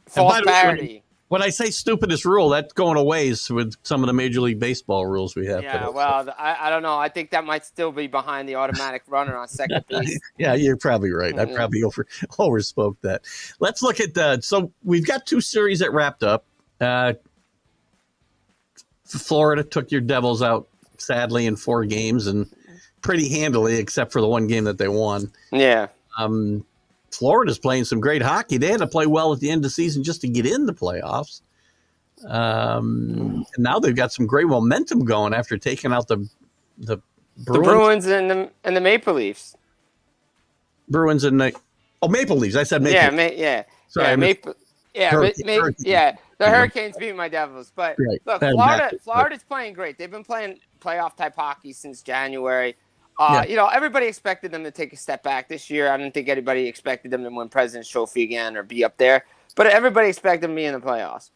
False parity. When I say stupidest rule, that's going a ways with some of the Major League Baseball rules we have. Yeah, well, I don't know. I think that might still be behind the automatic runner on second base. Yeah, you're probably right. I probably overspoke that. Let's look at so we've got 2 series that wrapped up. Florida took your Devils out, sadly, in 4 games, and pretty handily, except for the one game that they won. Yeah. Florida's playing some great hockey. They had to play well at the end of the season just to get in the playoffs. And now they've got some great momentum going after taking out the Bruins. The Bruins and the Maple Leafs. Bruins and Maple Leafs. I said Maple Leafs. Sorry, Maple. The Hurricanes beat my Devils. But look, Florida's playing great. They've been playing playoff type hockey since January. Everybody expected them to take a step back this year. I don't think anybody expected them to win President's Trophy again or be up there. But everybody expected them to be in the playoffs.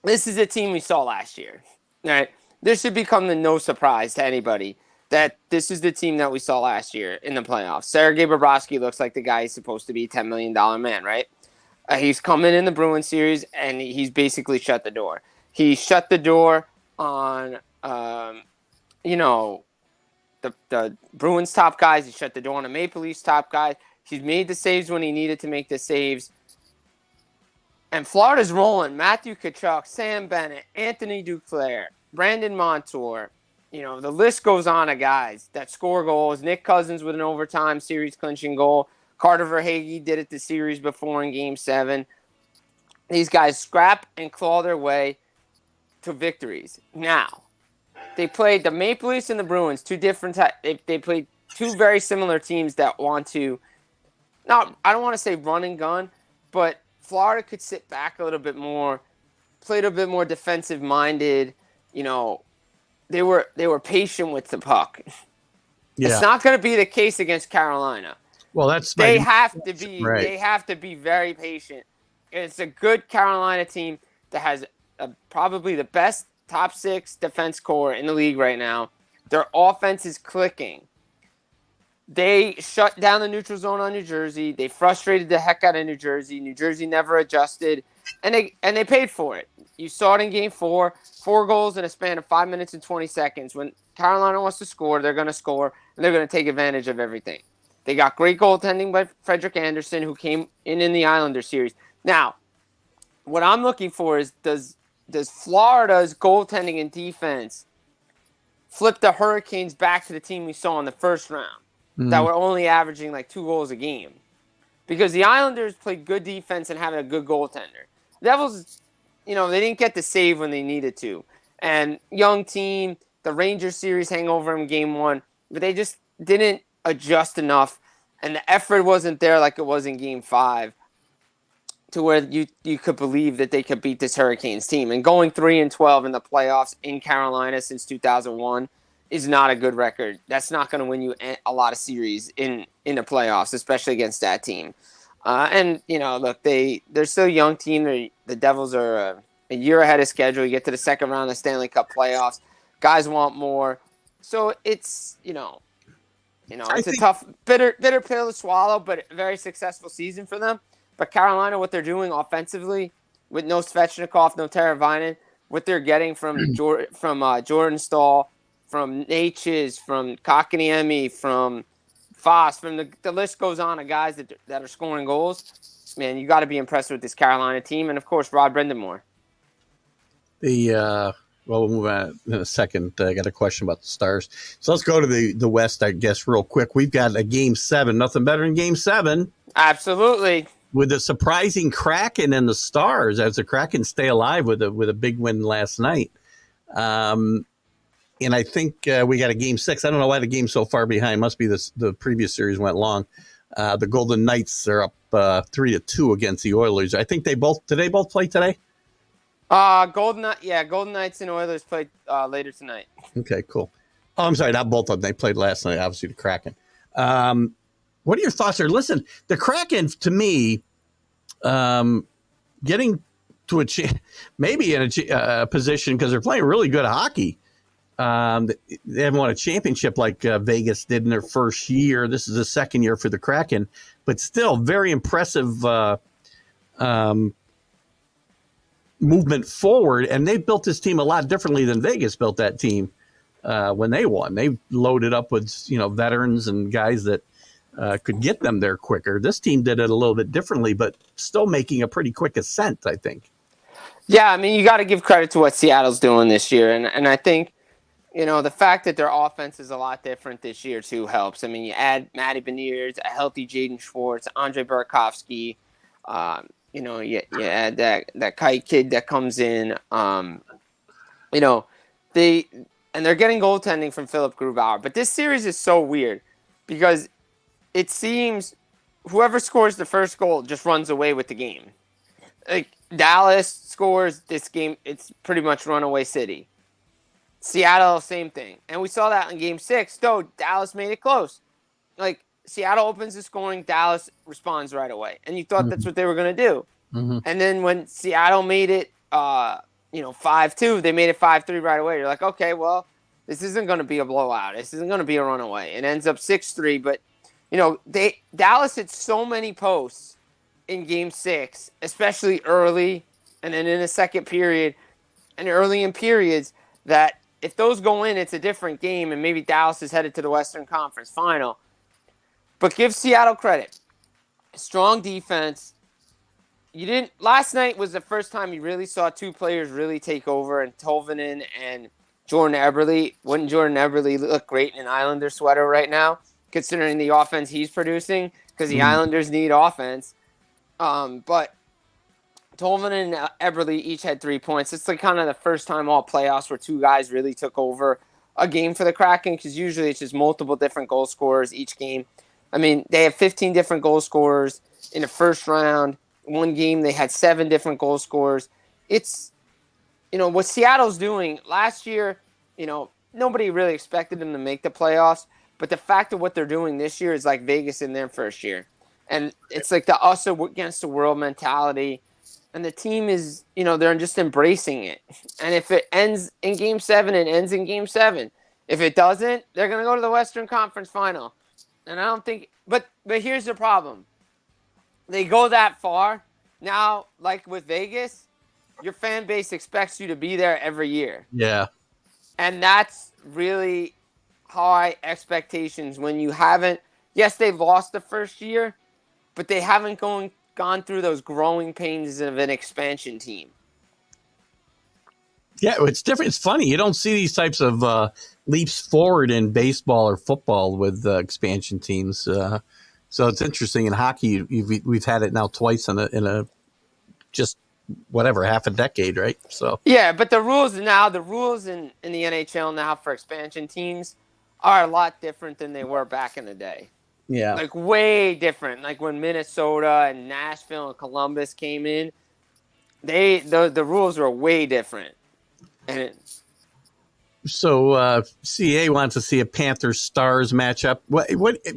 This is a team we saw last year. All right? This should become no surprise to anybody that this is the team that we saw last year in the playoffs. Sergei Bobrovsky looks like the guy he's supposed to be, $10 million man, right? He's coming in the Bruins series, and he's basically shut the door. He shut the door on, the Bruins top guys. He shut the door on the Maple Leafs top guys. He's made the saves when he needed to make the saves. And Florida's rolling. Matthew Tkachuk, Sam Bennett, Anthony Duclair, Brandon Montour. The list goes on of guys that score goals. Nick Cousins with an overtime series clinching goal. Carter Verhaeghe did it the series before in Game 7. These guys scrap and claw their way to victories. Now, they played the Maple Leafs and the Bruins, two different they played 2 very similar teams that want to, I don't want to say run and gun, but Florida could sit back a little bit more, played a bit more defensive minded. They were patient with the puck. Yeah. It's not going to be the case against Carolina. Well, they have to be very patient. It's a good Carolina team that has probably the best top 6 defense core in the league right now. Their offense is clicking. They shut down the neutral zone on New Jersey. They frustrated the heck out of New Jersey. New Jersey never adjusted, and they paid for it. You saw it in Game 4, 4 goals in a span of 5 minutes and 20 seconds. When Carolina wants to score, they're going to score, and they're going to take advantage of everything. They got great goaltending by Frederik Andersen, who came in the Islander series. Now, what I'm looking for is does Florida's goaltending and defense flip the Hurricanes back to the team we saw in the first round that were only averaging like 2 goals a game? Because the Islanders played good defense and had a good goaltender. Devils, they didn't get the save when they needed to. And young team, the Rangers series hangover in Game 1, but they just didn't adjust enough, and the effort wasn't there like it was in Game 5 to where you could believe that they could beat this Hurricanes team. And going 3-12 in the playoffs in Carolina since 2001 is not a good record. That's not going to win you a lot of series in the playoffs, especially against that team. Look, they're still a young team. The Devils are a year ahead of schedule. You get to the second round of the Stanley Cup playoffs. Guys want more. So it's, it's a tough, bitter pill to swallow, but a very successful season for them. But Carolina, what they're doing offensively, with no Svechnikov, no Teravainen, what they're getting from Jordan Staal, from Natchez, from Kotkaniemi, from Foss, from the list goes on of guys that are scoring goals. Man, you got to be impressed with this Carolina team, and of course, Rod Brindamore. We'll move on in a second. I got a question about the Stars. So let's go to the West, I guess, real quick. We've got a Game 7. Nothing better than Game 7. Absolutely. With a surprising Kraken and the Stars, as the Kraken stay alive with a big win last night. and I think we got a game 6. I don't know why the game's so far behind. Must be the previous series went long. The Golden Knights are up 3-2 against the Oilers. I think did they both play today? Golden Knights and Oilers played later tonight. Okay, cool. Oh, I'm sorry, not both of them. They played last night, obviously, the Kraken. What are your thoughts there? Listen, the Kraken, to me, getting to maybe in a position, because they're playing really good hockey. They haven't won a championship like Vegas did in their first year. This is the second year for the Kraken, but still very impressive movement forward. And they've built this team a lot differently than Vegas built that team when they won. They loaded up with veterans and guys that could get them there quicker. This team did it a little bit differently, but still making a pretty quick ascent, I think. Yeah, I mean, you got to give credit to what Seattle's doing this year, and I think the fact that their offense is a lot different this year too helps. I mean, you add Matty Beniers, a healthy Jaden Schwartz, Andre Burakovsky. You add that kite kid that comes in. They're getting goaltending from Philip Grubauer. But this series is so weird because it seems whoever scores the first goal just runs away with the game. Like Dallas scores this game, it's pretty much runaway city. Seattle, same thing. And we saw that in game 6, though Dallas made it close. Like, Seattle opens the scoring, Dallas responds right away. And you thought that's what they were going to do. Mm-hmm. And then when Seattle made it, 5-2, they made it 5-3 right away. You're like, okay, well, this isn't going to be a blowout. This isn't going to be a runaway. It ends up 6-3. But, Dallas hit so many posts in game 6, especially early and then in the second period and early in periods that if those go in, it's a different game, and maybe Dallas is headed to the Western Conference Final. But give Seattle credit. Strong defense. Last night was the first time you really saw two players really take over, and Tolvanen and Jordan Eberle. Wouldn't Jordan Eberle look great in an Islander sweater right now, considering the offense he's producing? Because the Islanders need offense. But Tolvanen and Eberle each had 3 points. It's like kind of the first time all playoffs where two guys really took over a game for the Kraken, because usually it's just multiple different goal scorers each game. I mean, they have 15 different goal scorers in the first round. One game they had 7 different goal scorers. It's, what Seattle's doing last year, nobody really expected them to make the playoffs, but the fact of what they're doing this year is like Vegas in their first year. And it's like the us against the world mentality. And the team is, they're just embracing it. And if it ends in game 7, it ends in game 7. If it doesn't, they're going to go to the Western Conference Final. And I don't think, but here's the problem. They go that far. Now, like with Vegas, your fan base expects you to be there every year. Yeah. And that's really high expectations when you haven't, yes, they lost the first year, but they haven't gone through those growing pains of an expansion team. Yeah, it's different. It's funny. You don't see these types of leaps forward in baseball or football with expansion teams. So it's interesting in hockey. We've had it now twice in a just whatever half a decade, right? So yeah, but the rules in the NHL now for expansion teams are a lot different than they were back in the day. Yeah, like way different. Like when Minnesota and Nashville and Columbus came in, the rules were way different. And so CA wants to see a Panthers Stars matchup. What?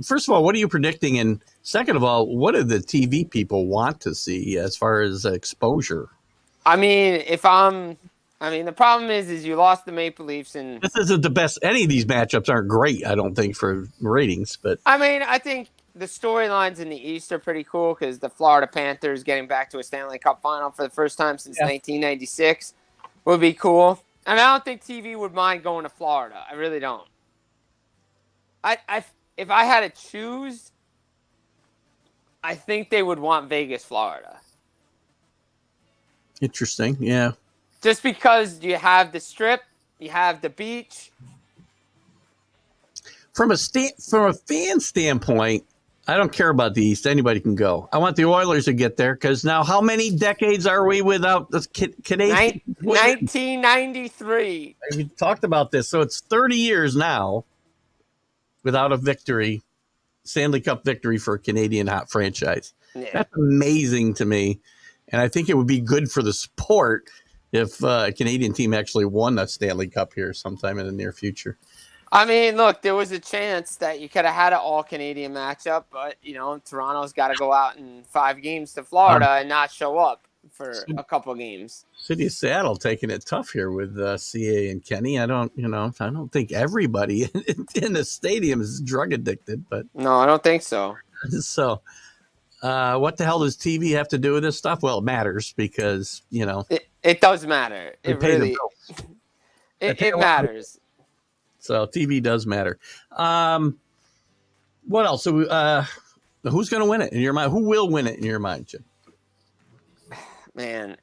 First of all, what are you predicting? And second of all, what do the TV people want to see as far as exposure? I mean, the problem is you lost the Maple Leafs, and this isn't the best. Any of these matchups aren't great, I don't think, for ratings. But I mean, I think the storylines in the East are pretty cool because the Florida Panthers getting back to a Stanley Cup final for the first time since 1996 would be cool. And I don't think TV would mind going to Florida. I really don't. If I had to choose, I think they would want Vegas, Florida. Interesting, yeah. Just because you have the Strip, you have the beach. From a fan standpoint, I don't care about the East. Anybody can go. I want the Oilers to get there because now how many decades are we without the Canadian? 1993. We talked about this. So it's 30 years now without a victory, Stanley Cup victory for a Canadian hot franchise. Yeah. That's amazing to me. And I think it would be good for the sport if a Canadian team actually won that Stanley Cup here sometime in the near future. I mean, look, there was a chance that you could have had an all-Canadian matchup, but, Toronto's got to go out in 5 games to Florida and not show up for a couple of games. City of Seattle taking it tough here with CA and Kenny. I don't think everybody in the stadium is drug addicted, but no, I don't think so. So, what the hell does TV have to do with this stuff? Well, it matters because it does matter. It really it matters. So TV does matter. What else? So, who's going to win it in your mind? Who will win it in your mind, Jim? Man,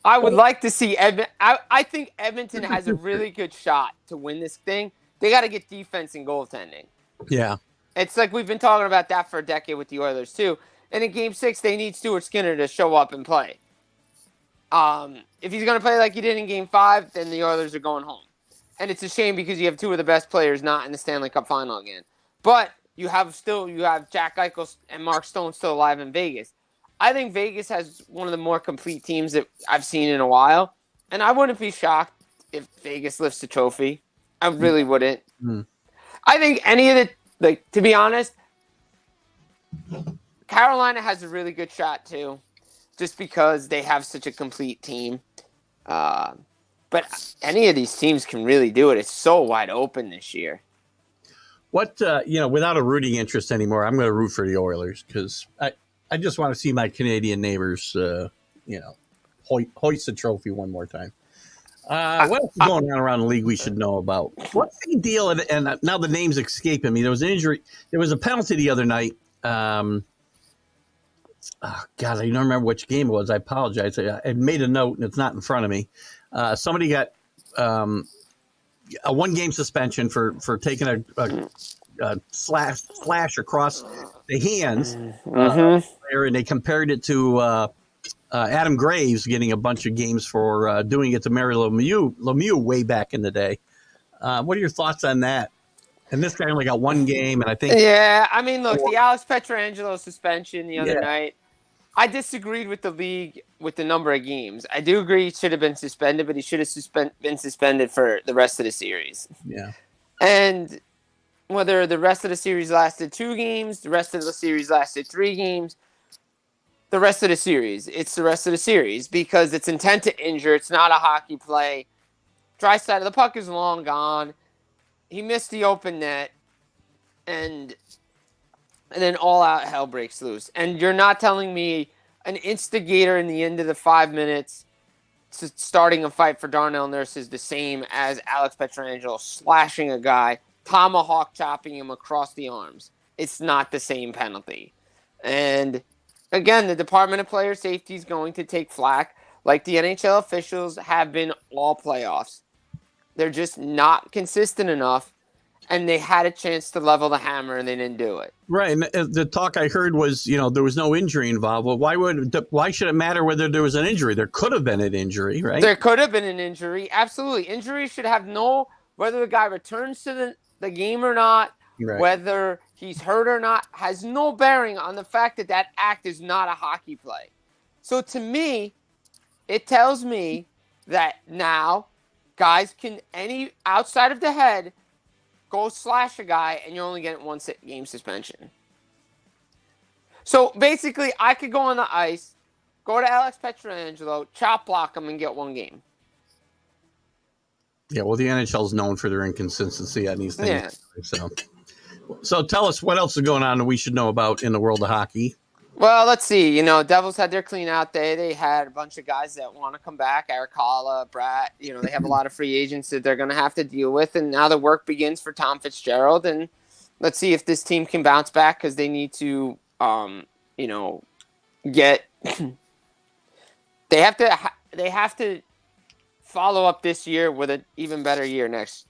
I would like to see Edmonton. I think Edmonton has a really good shot to win this thing. They got to get defense and goaltending. Yeah. It's like we've been talking about that for a decade with the Oilers, too. And in Game 6, they need Stuart Skinner to show up and play. If he's going to play like he did in Game 5, then the Oilers are going home. And it's a shame because you have 2 of the best players not in the Stanley Cup final again. But you have Jack Eichel and Mark Stone still alive in Vegas. I think Vegas has one of the more complete teams that I've seen in a while. And I wouldn't be shocked if Vegas lifts the trophy. I really wouldn't. Mm. I think any of to be honest, Carolina has a really good shot too, just because they have such a complete team. But any of these teams can really do it. It's so wide open this year. What, without a rooting interest anymore, I'm going to root for the Oilers because I just want to see my Canadian neighbors, hoist the trophy one more time. What else is going on around the league we should know about? What's the deal? And now the name's escaping me. There was an injury. There was a penalty the other night. God, I don't remember which game it was. I apologize. I made a note, and it's not in front of me. Somebody got a 1-game suspension for taking a slash across the hands, and they compared it to Adam Graves getting a bunch of games for doing it to Mary Lemieux way back in the day. What are your thoughts on that? And this guy only got 1 game, and I think the Alex Pietrangelo suspension the other night. I disagreed with the league with the number of games. I do agree he should have been suspended, but he should have been suspended for the rest of the series. Yeah. And whether the rest of the series lasted 2 games, the rest of the series lasted 3 games, the rest of the series, it's the rest of the series because it's intent to injure. It's not a hockey play. Dry side of the puck is long gone. He missed the open net, and then all out hell breaks loose. And you're not telling me an instigator in the end of the 5 minutes starting a fight for Darnell Nurse is the same as Alex Pietrangelo slashing a guy, tomahawk chopping him across the arms. It's not the same penalty. And again, the Department of Player Safety is going to take flack like the NHL officials have been all playoffs. They're just not consistent enough. And they had a chance to level the hammer, and they didn't do it. Right, and the talk I heard was, there was no injury involved. Well, why should it matter whether there was an injury? There could have been an injury, right? There could have been an injury, absolutely. Injury should have whether the guy returns to the game or not, right. Whether he's hurt or not, has no bearing on the fact that act is not a hockey play. So to me, it tells me that now guys can, outside of the head, go slash a guy, and you're only getting 1-game suspension. So basically, I could go on the ice, go to Alex Pietrangelo, chop block him, and get 1 game. Yeah, well, the NHL is known for their inconsistency on these things. Yeah. So tell us what else is going on that we should know about in the world of hockey. Well, let's see. Devils had their clean-out day. They had a bunch of guys that want to come back. Eric Holla, Bratt. They have a lot of free agents that they're going to have to deal with. And now the work begins for Tom Fitzgerald. And let's see if this team can bounce back because they need to, get – they have to follow up this year with an even better year next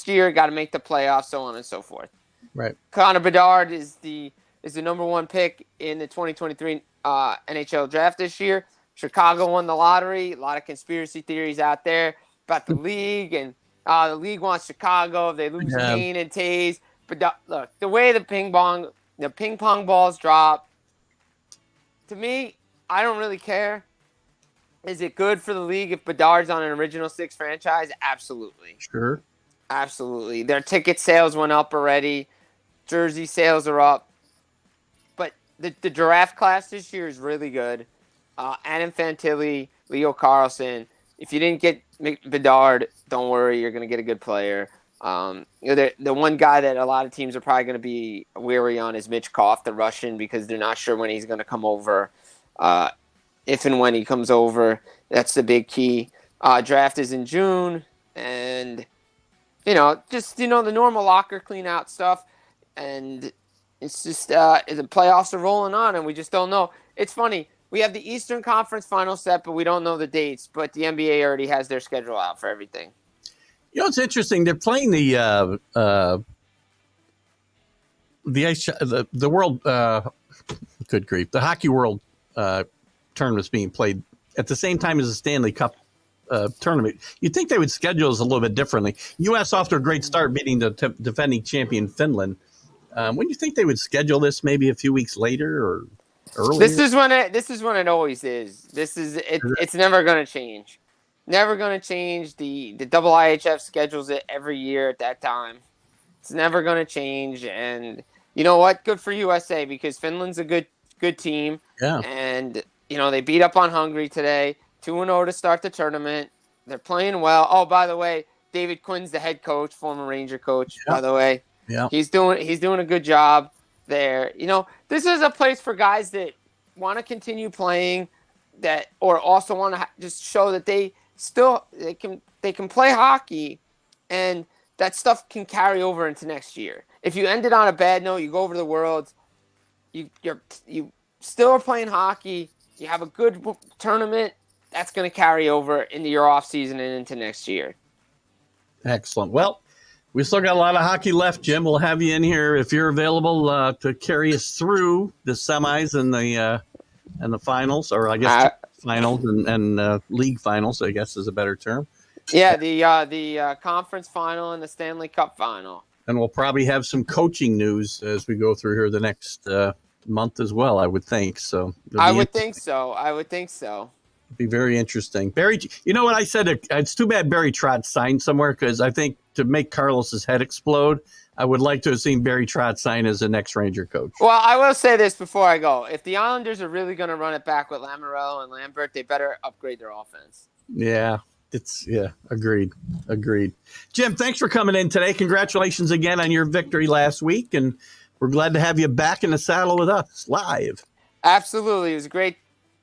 year. Got to make the playoffs, so on and so forth. Right. Connor Bedard is the number one pick in the 2023 NHL draft this year. Chicago won the lottery. A lot of conspiracy theories out there about the league, and the league wants Chicago if they lose Yeah. Kane and Taves. But look, the way the ping pong balls drop, to me, I don't really care. Is it good for the league if Bedard's on an original six franchise? Absolutely. Sure. Absolutely. Their ticket sales went up already. Jersey sales are up. But the draft class this year is really good. Adam Fantilli, Leo Carlson. If you didn't get Bedard, don't worry. You're going to get a good player. The one guy that a lot of teams are probably going to be weary on is Mitch Koff, the Russian, because they're not sure when he's going to come over. If and when he comes over, that's the big key. Draft is in June, and just the normal locker clean out stuff, and it's just the playoffs are rolling on, and we just don't know. It's funny. We have the Eastern Conference final set, but we don't know the dates. But the NBA already has their schedule out for everything. It's interesting. They're playing the world. Good grief! The Hockey World tournament's being played at the same time as the Stanley Cup tournament. You'd think they would schedule this a little bit differently. U.S. off to a great start, beating the defending champion Finland. When do you think they would schedule this? Maybe a few weeks later or earlier? This is when it always is. It's never going to change. Never going to change. The IIHF schedules it every year at that time. It's never going to change. And you know what? Good for USA, because Finland's a good team. Yeah. And they beat up on Hungary today, 2-0 to start the tournament. They're playing well. Oh, by the way, David Quinn's the head coach, former Ranger coach. Yeah. By the way, yeah, he's doing a good job there. This is a place for guys that want to continue playing, or also want to just show that they can play hockey, and that stuff can carry over into next year. If you ended on a bad note, you go over to the Worlds, you still are playing hockey, you have a good tournament, that's going to carry over into your off season and into next year. Excellent. Well, we still got a lot of hockey left, Jim. We'll have you in here if you're available to carry us through the semis and the finals, or I guess finals and league finals, I guess is a better term. Yeah, the conference final and the Stanley Cup final. And we'll probably have some coaching news as we go through here the next month as well, I would think. So I would think so. It'd be very interesting. Barry, you know what I said? It's too bad Barry Trotz signed somewhere, because I think to make Carlos's head explode, I would like to have seen Barry Trotz sign as the next Ranger coach. Well, I will say this before I go. If the Islanders are really going to run it back with Lamoriello and Lambert, they better upgrade their offense. Yeah, agreed. Jim, thanks for coming in today. Congratulations again on your victory last week, and we're glad to have you back in the saddle with us live. Absolutely. It was a great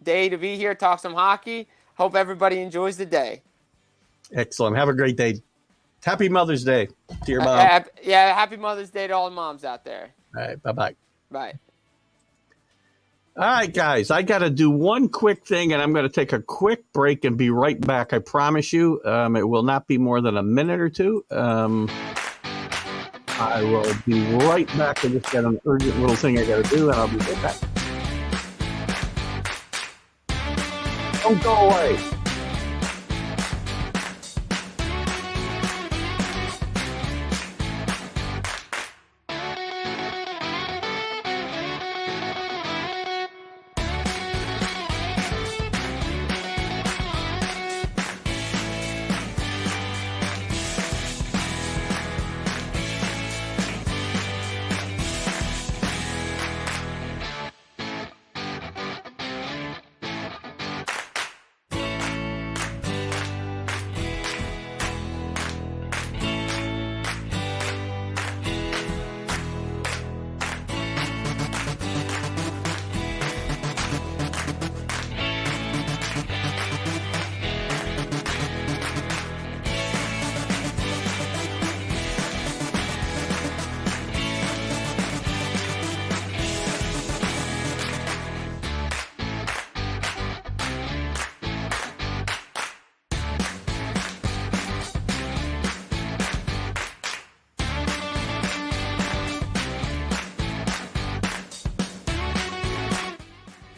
day to be here, talk some hockey. Hope everybody enjoys the day. Excellent. Have a great day. Happy Mother's Day to your mom. Happy Mother's Day to all the moms out there. All right, bye-bye. Bye. All right, guys, I got to do one quick thing, and I'm going to take a quick break and be right back. I promise you, it will not be more than a minute or two. I will be right back. I just got an urgent little thing I got to do, and I'll be right back. Don't go away.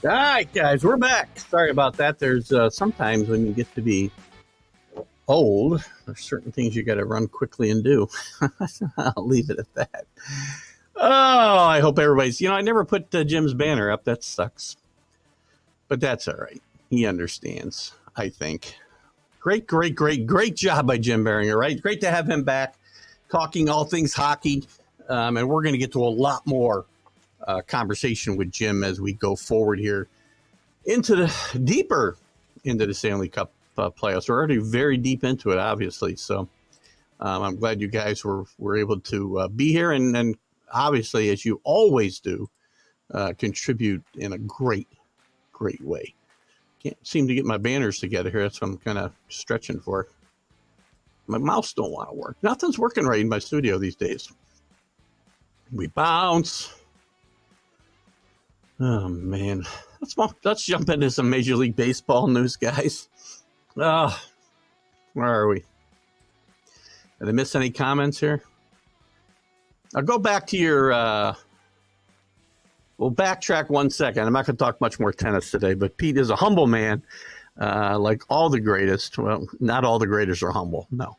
All right, guys, we're back. Sorry about that. There's sometimes when you get to be old, there's certain things you got to run quickly and do. I'll leave it at that. Oh, I hope everybody's. I never put Jim's banner up. That sucks, but that's all right. He understands, I think. Great job by Jim Biringer, right? Great to have him back talking all things hockey. And we're going to get to a lot more conversation with Jim as we go forward here deeper into the Stanley Cup playoffs. We're already very deep into it, obviously. So I'm glad you guys were able to be here and obviously, as you always do, contribute in a great way. Can't seem to get my banners together here. That's what I'm kind of stretching for. My mouse don't want to work. Nothing's working right in my studio these days. We bounce. Oh, man. Let's jump into some Major League Baseball news, guys. Where are we? Did I miss any comments here? I'll go back to your... We'll backtrack 1 second. I'm not going to talk much more tennis today, but Pete is a humble man, like all the greatest. Well, not all the greatest are humble, no.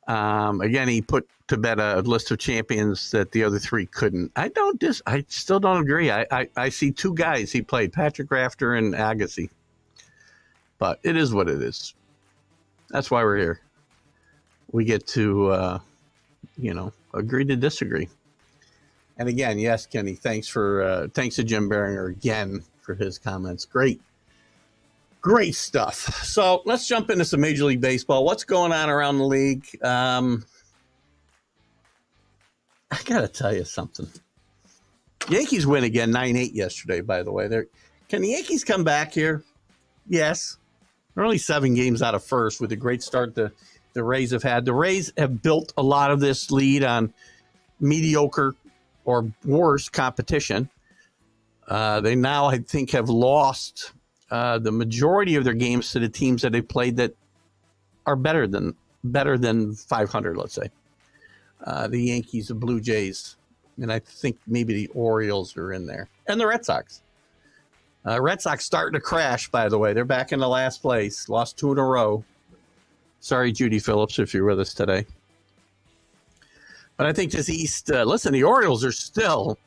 Again, he put to bed a list of champions that the other three couldn't. I still don't agree. I see two guys he played, Patrick Rafter and Agassi. But it is what it is. That's why we're here. We get to, agree to disagree. And again, yes, Kenny, thanks to Jim Biringer again for his comments. Great stuff. So let's jump into some Major League Baseball. What's going on around the league? I got to tell you something. Yankees win again, 9-8 yesterday, by the way. Can the Yankees come back here? Yes. They're only 7 games out of first with a great start the Rays have had. The Rays have built a lot of this lead on mediocre or worse competition. They now, I think, have lost the majority of their games to the teams that they played that are better than 500, let's say. The Yankees, the Blue Jays, and I think maybe the Orioles are in there. And the Red Sox. Red Sox starting to crash, by the way. They're back in the last place. Lost 2 in a row. Sorry, Judy Phillips, if you're with us today. But I think this East, listen, the Orioles are still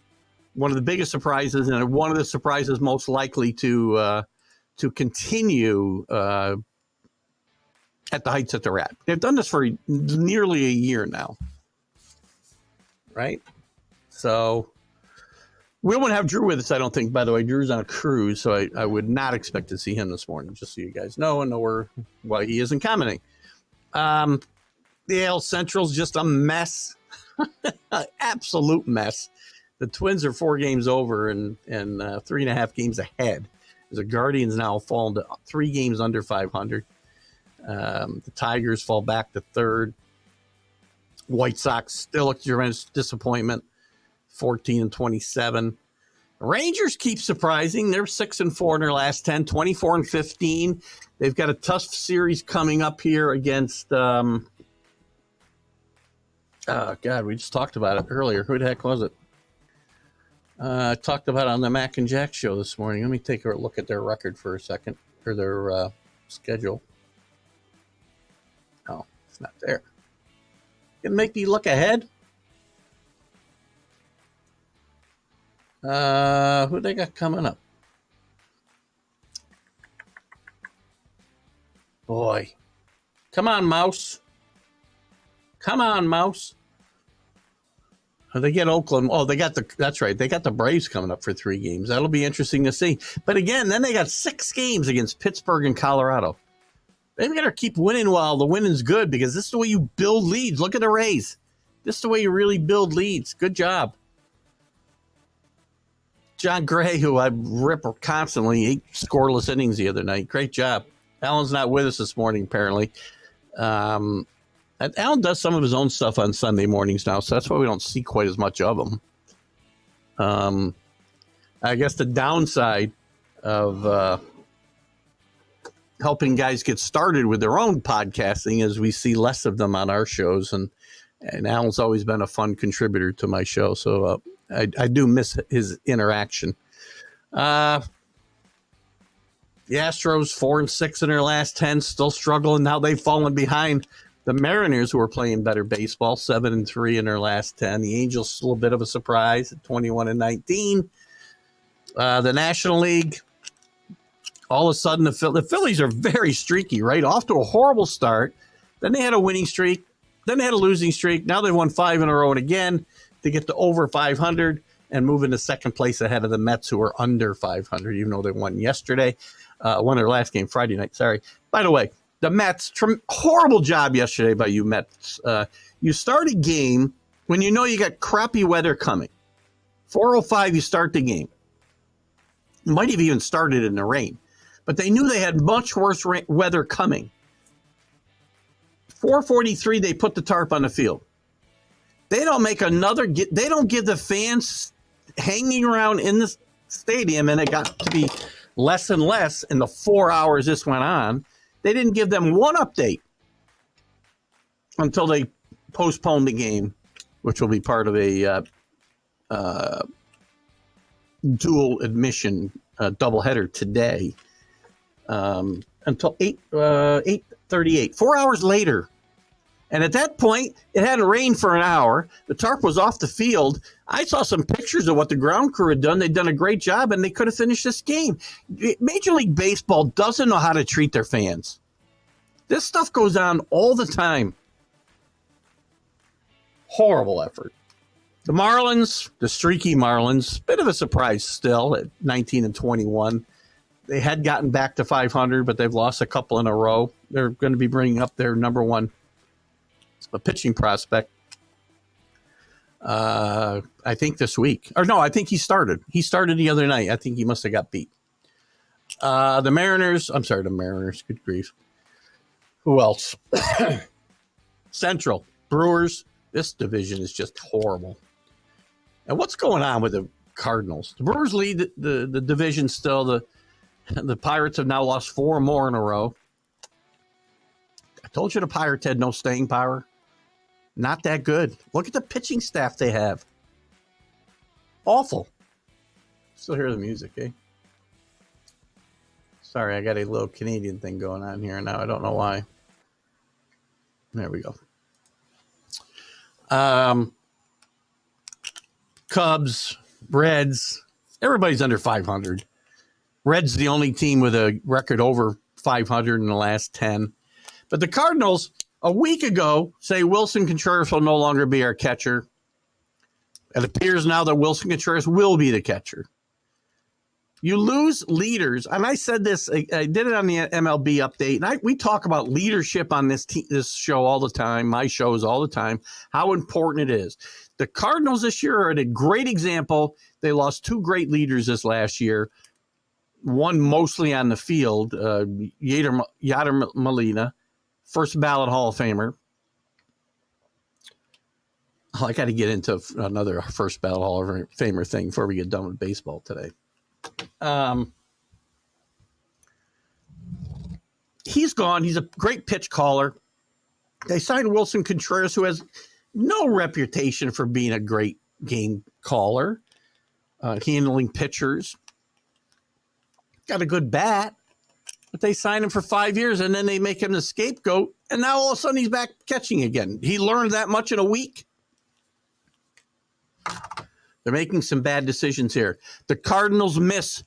one of the biggest surprises and one of the surprises most likely to continue at the heights that they're at. They've done this for nearly a year now, right? So we won't have Drew with us, I don't think, by the way. Drew's on a cruise, so I would not expect to see him this morning, just so you guys know and know why he isn't commenting. The AL Central's just a mess. Absolute mess. The Twins are 4 games over and 3.5 games ahead. The Guardians now fall to 3 games under 500. The Tigers fall back to 3rd. White Sox still a tremendous disappointment, 14-27. Rangers keep surprising. They're 6-4 in their last 10, 24-15. They've got a tough series coming up here against. Oh, God, we just talked about it earlier. Who the heck was it? Talked about it on the Mac and Jack show this morning. Let me take a look at their record for a second, or their schedule. Oh, it's not there. It make me look ahead. Who they got coming up? Boy. Come on, mouse. Come on, mouse. They get Oakland. Oh, that's right. They got the Braves coming up for 3 games. That'll be interesting to see. But again, then they got 6 games against Pittsburgh and Colorado. They got to keep winning while the winning's good, because this is the way you build leads. Look at the Rays. This is the way you really build leads. Good job. John Gray, who I rip constantly, 8 scoreless innings the other night. Great job. Alan's not with us this morning, apparently. Alan does some of his own stuff on Sunday mornings now, so that's why we don't see quite as much of him. I guess the downside of helping guys get started with their own podcasting is we see less of them on our shows, and Alan's always been a fun contributor to my show, so I do miss his interaction. The Astros 4-6 in their last 10, still struggling. Now they've fallen behind the Mariners, who are playing better baseball, 7-3 in their last 10. The Angels still a bit of a surprise at 21-19. The National League, all of a sudden the Phillies are very streaky, right? Off to a horrible start. Then they had a winning streak. Then they had a losing streak. Now they've won 5 in a row, and again to get to over 500 and move into second place ahead of the Mets, who are under 500, even though they won yesterday. Won their last game Friday night. Sorry. By the way, the Mets, horrible job yesterday by you Mets. You start a game when you know you got crappy weather coming. 4:05, you start the game. You might have even started in the rain. But they knew they had much worse weather coming. 4:43, they put the tarp on the field. They don't make they don't give the fans hanging around in the stadium, and it got to be less and less in the 4 hours this went on. They didn't give them one update until they postponed the game, which will be part of a dual admission doubleheader today, until 8:38. 4 hours later. And at that point, it hadn't rained for an hour. The tarp was off the field. I saw some pictures of what the ground crew had done. They'd done a great job, and they could have finished this game. Major League Baseball doesn't know how to treat their fans. This stuff goes on all the time. Horrible effort. The Marlins, the streaky Marlins, bit of a surprise still at 19-21. They had gotten back to 500, but they've lost a couple in a row. They're going to be bringing up their number one pitching prospect, I think this week. Or no, I think he started. He started the other night. I think he must have got beat. The Mariners. Good grief. Who else? Central. Brewers. This division is just horrible. And what's going on with the Cardinals? The Brewers lead the division still. The Pirates have now lost 4 more in a row. I told you the Pirates had no staying power. Not that good. Look at the pitching staff they have. Awful. Still hear the music, eh? Sorry, I got a little Canadian thing going on here now. I don't know why. There we go. Cubs, Reds, everybody's under 500. Reds the only team with a record over 500 in the last 10. But the Cardinals, a week ago, say Wilson Contreras will no longer be our catcher. It appears now that Wilson Contreras will be the catcher. You lose leaders, and I said this, I did it on the MLB update, and we talk about leadership on this show all the time, my shows all the time, how important it is. The Cardinals this year are a great example. They lost 2 great leaders this last year, one mostly on the field, Yadier Molina, first ballot Hall of Famer. Oh, I got to get into another first ballot Hall of Famer thing before we get done with baseball today. He's gone. He's a great pitch caller. They signed Wilson Contreras, who has no reputation for being a great game caller, handling pitchers. Got a good bat, but they signed him for 5 years, and then they make him the scapegoat, and now all of a sudden he's back catching again. He learned that much in a week. They're making some bad decisions here. The Cardinals miss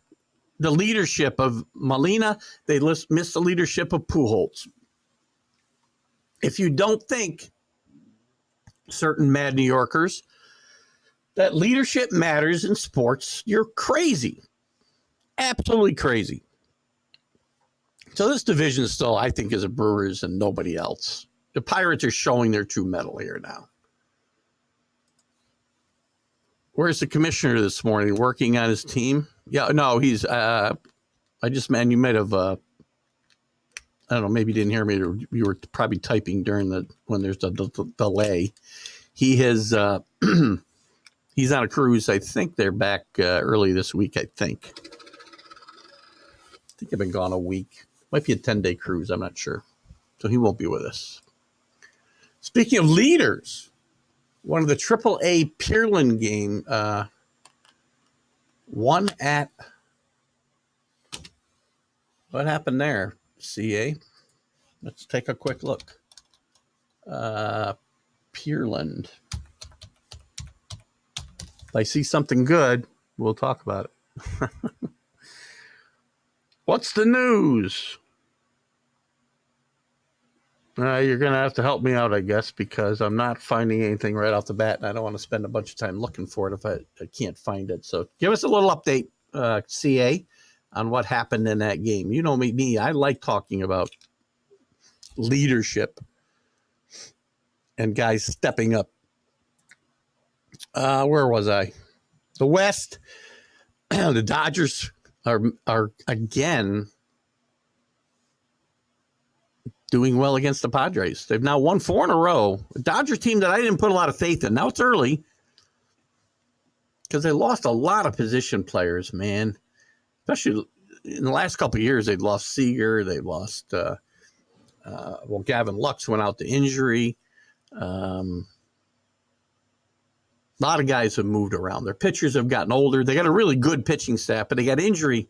the leadership of Molina. They miss the leadership of Pujols. If you don't think, certain mad New Yorkers, that leadership matters in sports, you're crazy. Absolutely crazy. So this division still, I think, is a Brewers and nobody else. The Pirates are showing their true mettle here now. Where's the commissioner this morning? Working on his team? Yeah, no, he's, you might have, I don't know, maybe you didn't hear me, or you were probably typing during when there's the delay. He has, he's on a cruise. I think they're back early this week, I think. I think I've been gone a week. Might be a 10-day cruise, I'm not sure. So he won't be with us. Speaking of leaders, one of the AAA Pearland game, one at What happened there, CA? Let's take a quick look. Pearland. If I see something good, we'll talk about it. What's the news? You're going to have to help me out, I guess, because I'm not finding anything right off the bat, and I don't want to spend a bunch of time looking for it if I can't find it. So give us a little update, CA, on what happened in that game. You know me, I like talking about leadership and guys stepping up. Where was I? The West, the Dodgers are again doing well against the Padres. They've now won 4 in a row. A Dodger team that I didn't put a lot of faith in. Now it's early because they lost a lot of position players, man. Especially in the last couple of years, they'd lost Seager. They lost, Gavin Lux went out to injury. A lot of guys have moved around. Their pitchers have gotten older. They got a really good pitching staff, but they got injury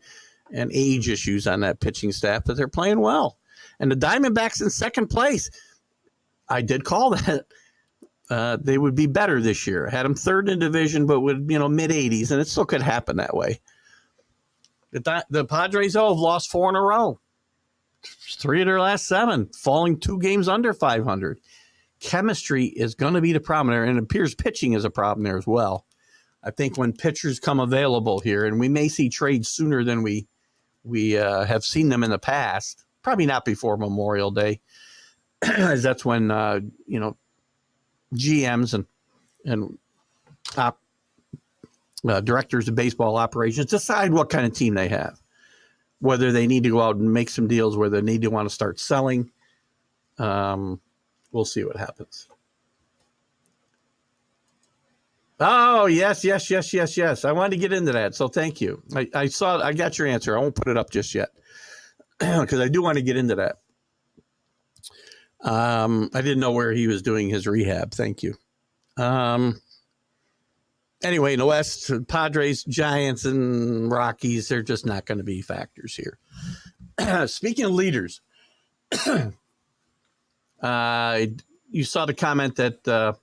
and age issues on that pitching staff, but they're playing well. And the Diamondbacks in second place. I did call that. They would be better this year. I had them third in division, but with mid-80s, and it still could happen that way. The Padres, have lost 4 in a row. 3 of their last 7, falling 2 games under 500. Chemistry is going to be the problem there, and it appears pitching is a problem there as well. I think when pitchers come available here, and we may see trades sooner than we have seen them in the past, probably not before Memorial Day, as that's when GMs and directors of baseball operations decide what kind of team they have, whether they need to go out and make some deals, whether they need to want to start selling. We'll see what happens. Oh, yes. I wanted to get into that, so thank you. I got your answer. I won't put it up just yet because I do want to get into that. I didn't know where he was doing his rehab. Thank you. Anyway, in the West, Padres, Giants, and Rockies, they're just not going to be factors here. Speaking of leaders, you saw the comment that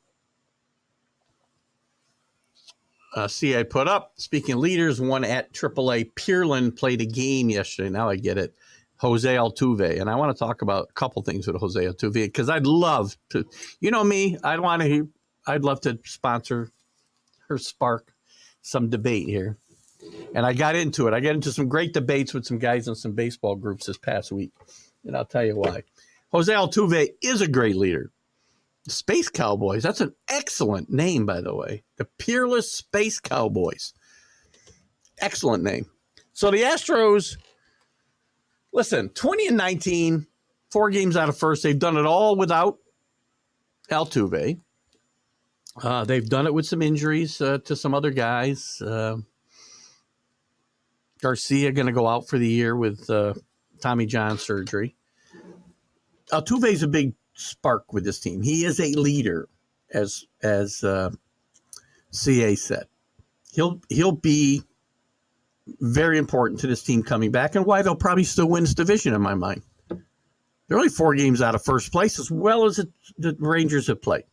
CI put up. Speaking of leaders, one at AAA, Pearland played a game yesterday. Now I get it. Jose Altuve. And I want to talk about a couple things with Jose Altuve because I'd love to, me, I'd love to sponsor or spark some debate here. And I got into it. I got into some great debates with some guys in some baseball groups this past week. And I'll tell you why. Jose Altuve is a great leader. Space Cowboys. That's an excellent name, by the way. The Peerless Space Cowboys. Excellent name. So the Astros, listen, 20-19, 4 games out of first. They've done it all without Altuve. They've done it with some injuries to some other guys. Garcia going to go out for the year with Tommy John surgery. Altuve's a big spark with this team. He is a leader, as CA said. He'll be very important to this team coming back, and why they'll probably still win this division in my mind. They're only 4 games out of first place, as well as the Rangers have played.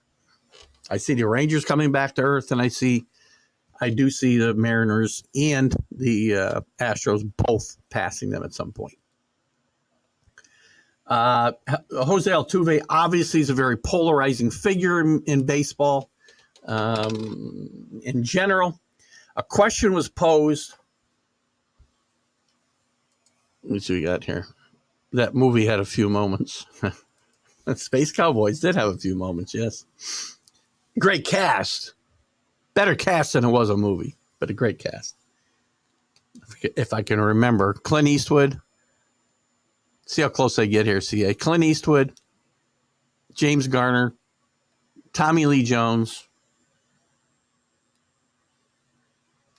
I see the Rangers coming back to earth, and I do see the Mariners and the Astros both passing them at some point. Jose Altuve obviously is a very polarizing figure in baseball. In general, a question was posed. Let me see what we got here. That movie had a few moments. Space Cowboys did have a few moments, yes. Great cast. Better cast than it was a movie, but a great cast. If I can remember, Clint Eastwood. See how close I get here, CA. Clint Eastwood, James Garner, Tommy Lee Jones.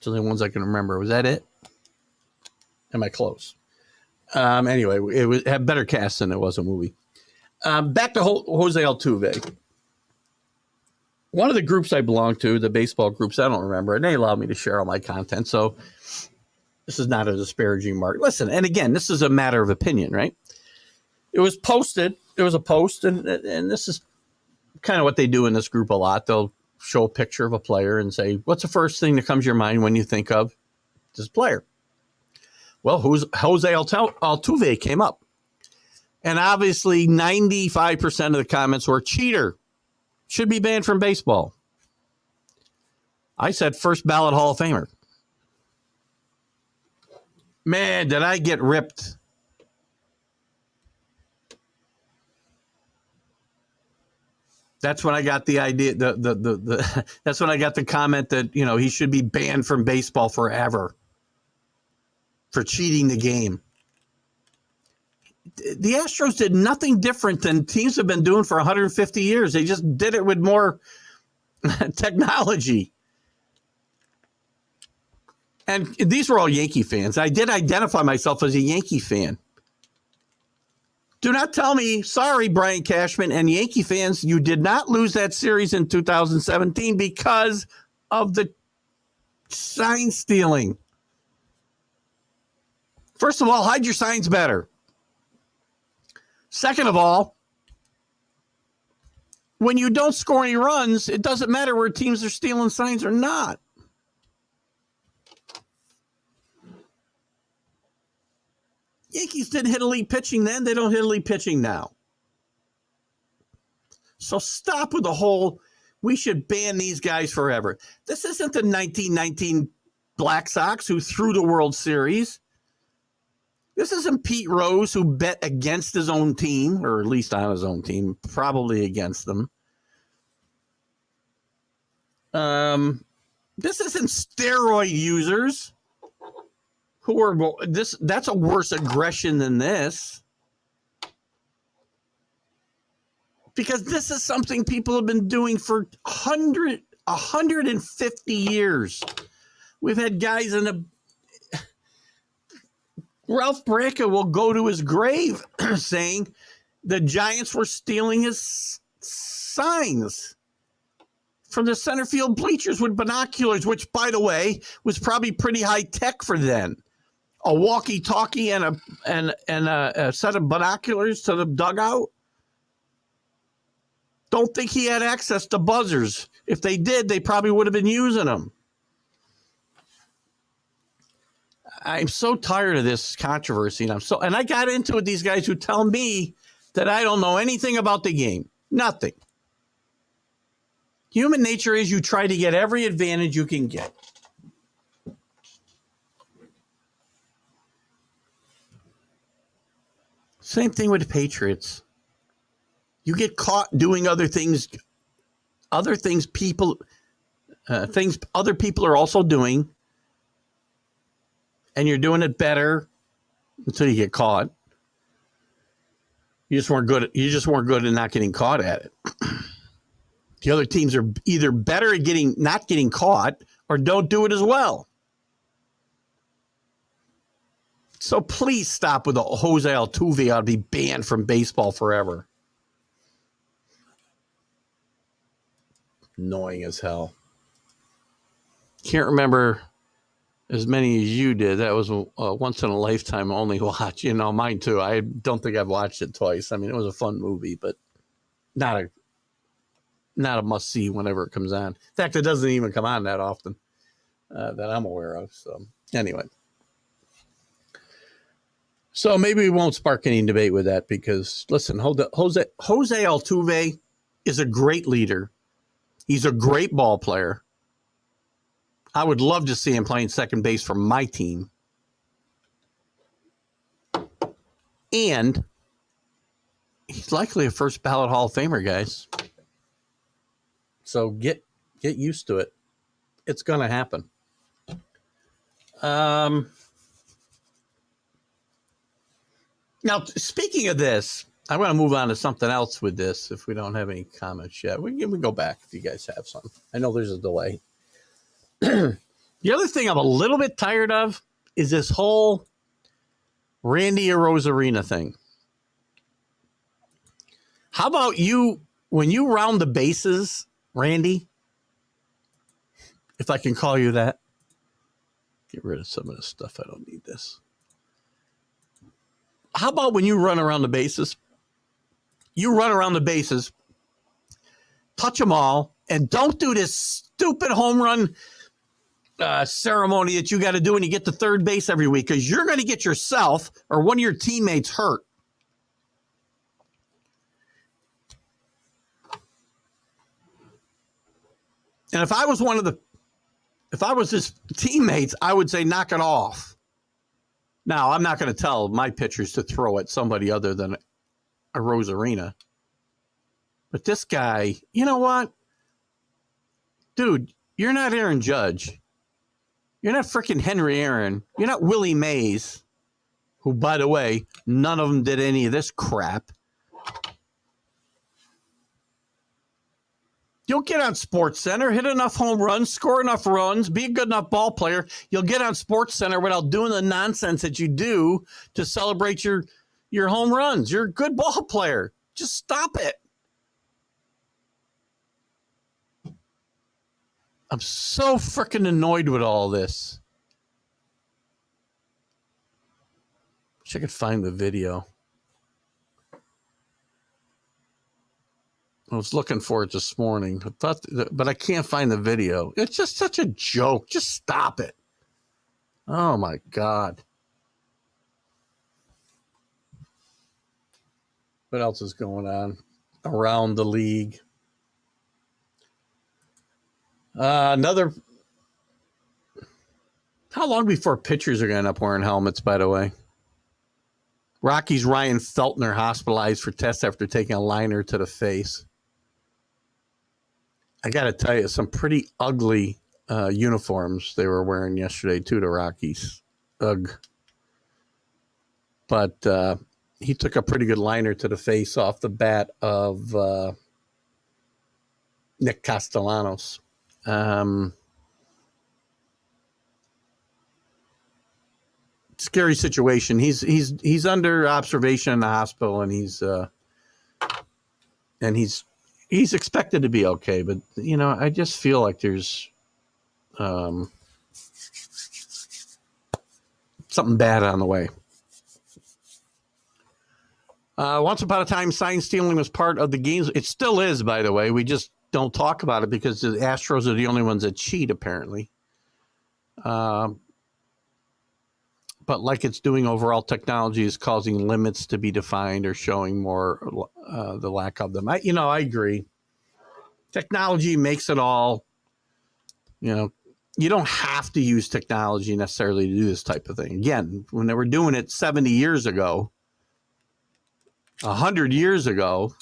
So the ones I can remember. Was that it? Am I close? Anyway, it had better cast than it was a movie. Back to Jose Altuve. One of the groups I belong to, the baseball groups, I don't remember, and they allowed me to share all my content. So This is not a disparaging mark. Listen, and again, this is a matter of opinion, right? It was posted. There was a post, and this is kind of what they do in this group a lot. They'll show a picture of a player and say, what's the first thing that comes to your mind when you think of this player? Well, Jose Altuve came up. And obviously 95% of the comments were cheater. Should be banned from baseball. I said first ballot Hall of Famer. Man, did I get ripped. That's when I got the idea. That's when I got the comment that, he should be banned from baseball forever for cheating the game. The Astros did nothing different than teams have been doing for 150 years. They just did it with more technology. And these were all Yankee fans. I did identify myself as a Yankee fan. Do not tell me, sorry, Brian Cashman and Yankee fans, you did not lose that series in 2017 because of the sign stealing. First of all, hide your signs better. Second of all, when you don't score any runs, it doesn't matter where teams are stealing signs or not. Yankees didn't hit elite pitching then. They don't hit elite pitching now. So stop with the whole, we should ban these guys forever. This isn't the 1919 Black Sox who threw the World Series. This isn't Pete Rose who bet against his own team, or at least on his own team, probably against them. This isn't steroid users who are this. That's a worse aggression than this, because this is something people have been doing for 150 years. We've had guys in the. Ralph Branca will go to his grave saying the Giants were stealing his signs from the center field bleachers with binoculars, which, by the way, was probably pretty high tech for then. A walkie-talkie and a set of binoculars to the dugout. Don't think he had access to buzzers. If they did, they probably would have been using them. I'm so tired of this controversy, and I got into it with these guys who tell me that I don't know anything about the game. Nothing. Human nature is you try to get every advantage you can get. Same thing with the Patriots. You get caught doing other things other people are also doing. And you're doing it better until you get caught. You just weren't good at not getting caught at it. The other teams are either better at not getting caught or don't do it as well. So please stop with the Jose Altuve ought to be banned from baseball forever. Annoying as hell. Can't remember as many as you did. That was a once in a lifetime only watch. Mine too. I don't think I've watched it twice. I mean, it was a fun movie, but not a must see whenever it comes on. In fact, it doesn't even come on that often that I'm aware of. So anyway, so maybe we won't spark any debate with that, because listen, Jose Altuve is a great leader. He's a great ball player. I would love to see him playing second base for my team. And he's likely a first ballot Hall of Famer, guys. So get used to it. It's going to happen. Now, speaking of this, I want to move on to something else with this if we don't have any comments yet. We can go back if you guys have some. I know there's a delay. The other thing I'm a little bit tired of is this whole Randy Arozarena thing. How about you, when you round the bases, Randy, if I can call you that, Get rid of some of this stuff. I don't need this. How about when you run around the bases? You run around the bases, touch them all, and don't do this stupid home run ceremony that you got to do when you get to third base every week, because you're going to get yourself or one of your teammates hurt. And if I was his teammates, I would say knock it off. Now, I'm not going to tell my pitchers to throw at somebody other than a Rosarina. But this guy, you know what? Dude, you're not Aaron Judge. You're not freaking Henry Aaron. You're not Willie Mays, who, by the way, none of them did any of this crap. You'll get on Sports Center, hit enough home runs, score enough runs, be a good enough ball player. You'll get on Sports Center without doing the nonsense that you do to celebrate your home runs. You're a good ball player. Just stop it. I'm so freaking annoyed with all this. Wish I could find the video. I was looking for it this morning, but I can't find the video. It's just such a joke. Just stop it. Oh, my God. What else is going on around the league? How long before pitchers are going to end up wearing helmets, by the way? Rockies' Ryan Feltner hospitalized for tests after taking a liner to the face. I got to tell you, some pretty ugly uniforms they were wearing yesterday, too, the Rockies. Ugh. But he took a pretty good liner to the face off the bat of Nick Castellanos. Scary situation. He's under observation in the hospital, and he's expected to be okay. But I just feel like there's something bad on the way. Once upon a time, sign stealing was part of the games. It still is, by the way. We just don't talk about it because the Astros are the only ones that cheat, apparently. But like it's doing, overall technology is causing limits to be defined or showing more the lack of them. I agree. Technology makes it all, you don't have to use technology necessarily to do this type of thing. Again, when they were doing it 70 years ago, 100 years ago,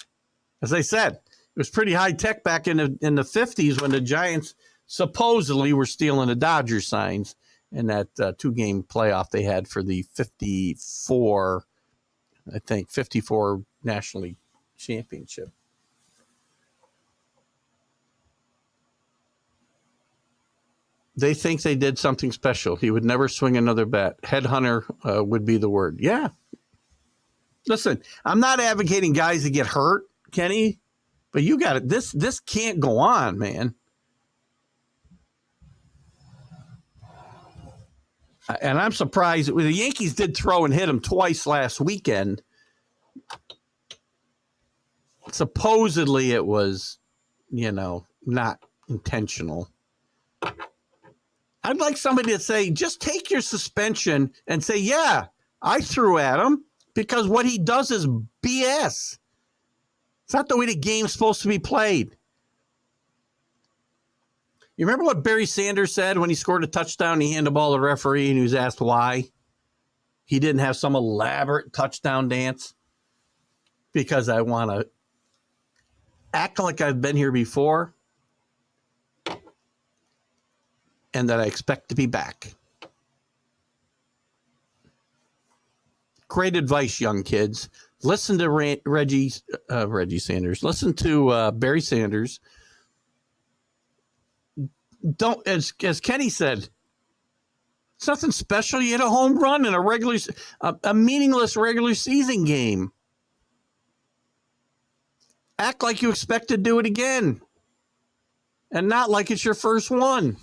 as I said, it was pretty high tech back in the 50s when the Giants supposedly were stealing the Dodgers signs in that 2-game playoff they had for the 54 National League Championship. They think they did something special. He would never swing another bat. Headhunter would be the word. Yeah. Listen, I'm not advocating guys to get hurt, Kenny, but you got it. This can't go on, man. And I'm surprised. The Yankees did throw and hit him twice last weekend. Supposedly it was, not intentional. I'd like somebody to say, just take your suspension and say, yeah, I threw at him because what he does is BS. It's not the way the game's supposed to be played. You remember what Barry Sanders said when he scored a touchdown? He handed the ball to the referee and he was asked why. He didn't have some elaborate touchdown dance. Because I want to act like I've been here before and that I expect to be back. Great advice, young kids. Listen to Reggie Sanders. Listen to Barry Sanders. Don't, as Kenny said, it's nothing special. You hit a home run in a meaningless regular season game. Act like you expect to do it again, and not like it's your first one.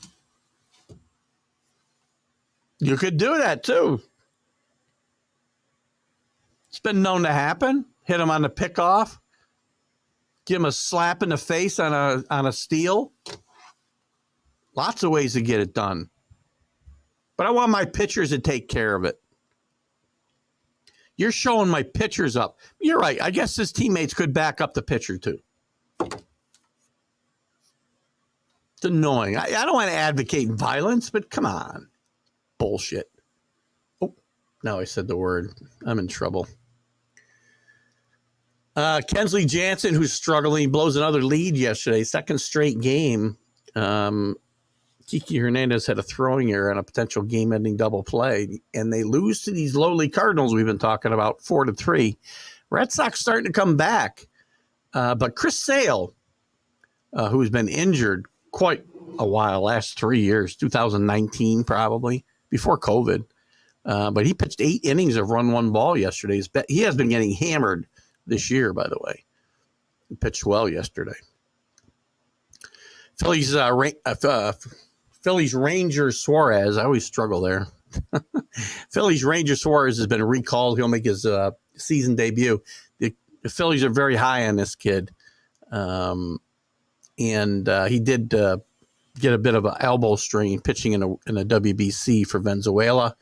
You could do that too. It's been known to happen. Hit him on the pickoff. Give him a slap in the face on a steal. Lots of ways to get it done. But I want my pitchers to take care of it. You're showing my pitchers up. You're right. I guess his teammates could back up the pitcher too. It's annoying. I don't want to advocate violence, but come on. Bullshit. Oh, now I said the word. I'm in trouble. Kensley Jansen, who's struggling, blows another lead yesterday. Second straight game. Kiki Hernandez had a throwing error on a potential game-ending double play, and they lose to these lowly Cardinals we've been talking about, 4-3. Red Sox starting to come back. But Chris Sale, who's been injured quite a while, last 3 years, 2019 probably, before COVID. But he pitched 8 innings of run one ball yesterday. He has been getting hammered this year, by the way. He pitched well yesterday. Phillies Ranger Suarez. I always struggle there. Phillies Ranger Suarez has been recalled. He'll make his season debut. The Phillies are very high on this kid. And he did get a bit of an elbow strain pitching in a WBC for Venezuela.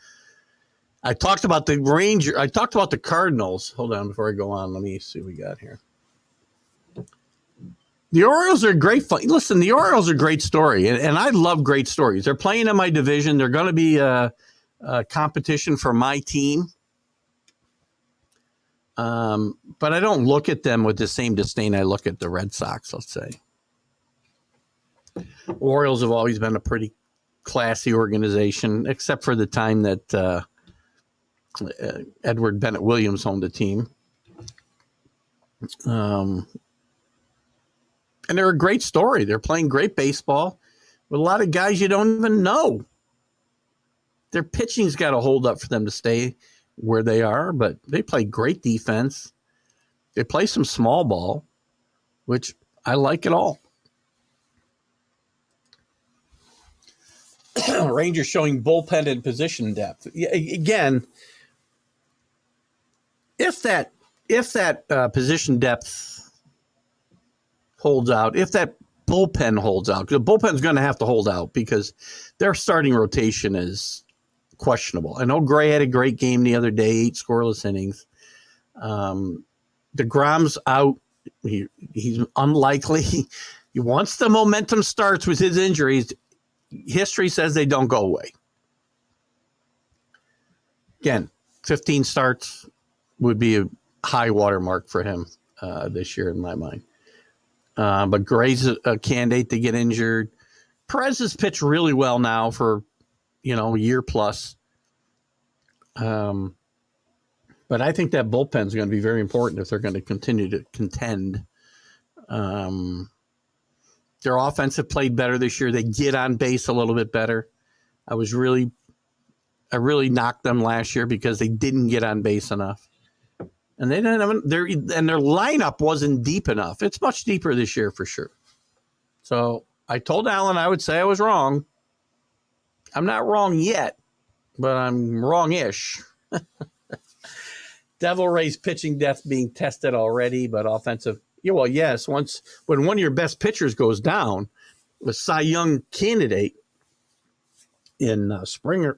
I talked about the Cardinals. Hold on before I go on. Let me see what we got here. The Orioles are great fun. Listen, the Orioles are a great story, and I love great stories. They're playing in my division. They're going to be a competition for my team. But I don't look at them with the same disdain I look at the Red Sox, let's say. Orioles have always been a pretty classy organization, except for the time that Edward Bennett Williams owned the team. And they're a great story. They're playing great baseball with a lot of guys you don't even know. Their pitching's got to hold up for them to stay where they are, but they play great defense. They play some small ball, which I like it all. Rangers showing bullpen and position depth. Again, if that position depth holds out, if that bullpen holds out, because the bullpen's going to have to hold out because their starting rotation is questionable. I know Gray had a great game the other day, 8 scoreless innings. DeGrom's out. He's unlikely. Once the momentum starts with his injuries, history says they don't go away. Again, 15 starts would be a high watermark for him this year in my mind. But Gray's a candidate to get injured. Perez has pitched really well now for, a year plus. But I think that bullpen is going to be very important if they're going to continue to contend. Their offense have played better this year. They get on base a little bit better. I really knocked them last year because they didn't get on base enough. And they didn't have their lineup wasn't deep enough. It's much deeper this year for sure. So I told Alan I would say I was wrong. I'm not wrong yet, but I'm wrong-ish. Devil Rays pitching depth being tested already, but offensive. Yeah, well, yes. When one of your best pitchers goes down, the Cy Young candidate in Springs.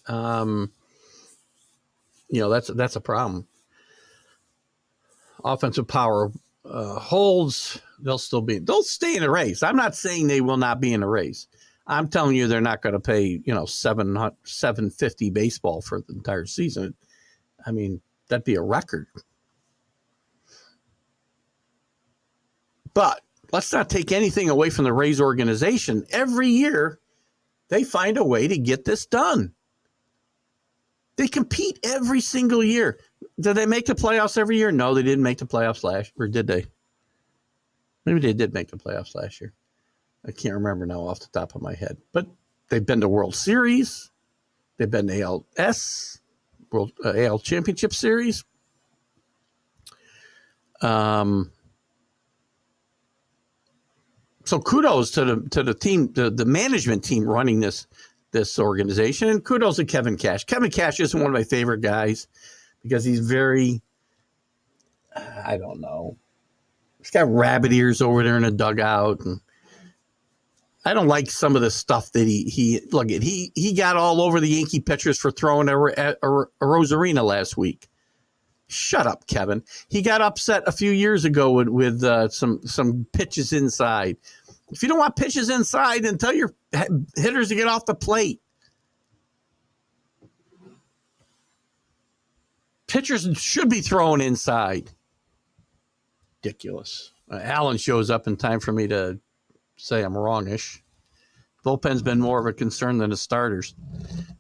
That's a problem. Offensive power holds. They'll stay in the race. I'm not saying they will not be in the race. I'm telling you they're not going to pay, $750 baseball for the entire season. I mean, that'd be a record. But let's not take anything away from the Rays organization. Every year, they find a way to get this done. They compete every single year. Did they make the playoffs every year? No, they didn't make the playoffs last year. Or did they? Maybe they did make the playoffs last year. I can't remember now off the top of my head. But they've been to World Series. They've been to ALS, AL Championship Series. So kudos to the team, the management team running this organization, and kudos to Kevin Cash. Kevin Cash isn't one of my favorite guys because he's very, I don't know, he's got rabbit ears over there in the dugout, and I don't like some of the stuff that he got all over the Yankee pitchers for throwing a Rosarina last week. Shut up, Kevin. He got upset a few years ago with some pitches inside. If you don't want pitches inside, then tell your hitters to get off the plate. Pitchers should be throwing inside. Ridiculous. Allen shows up in time for me to say I'm wrongish. Bullpen's been more of a concern than the starters.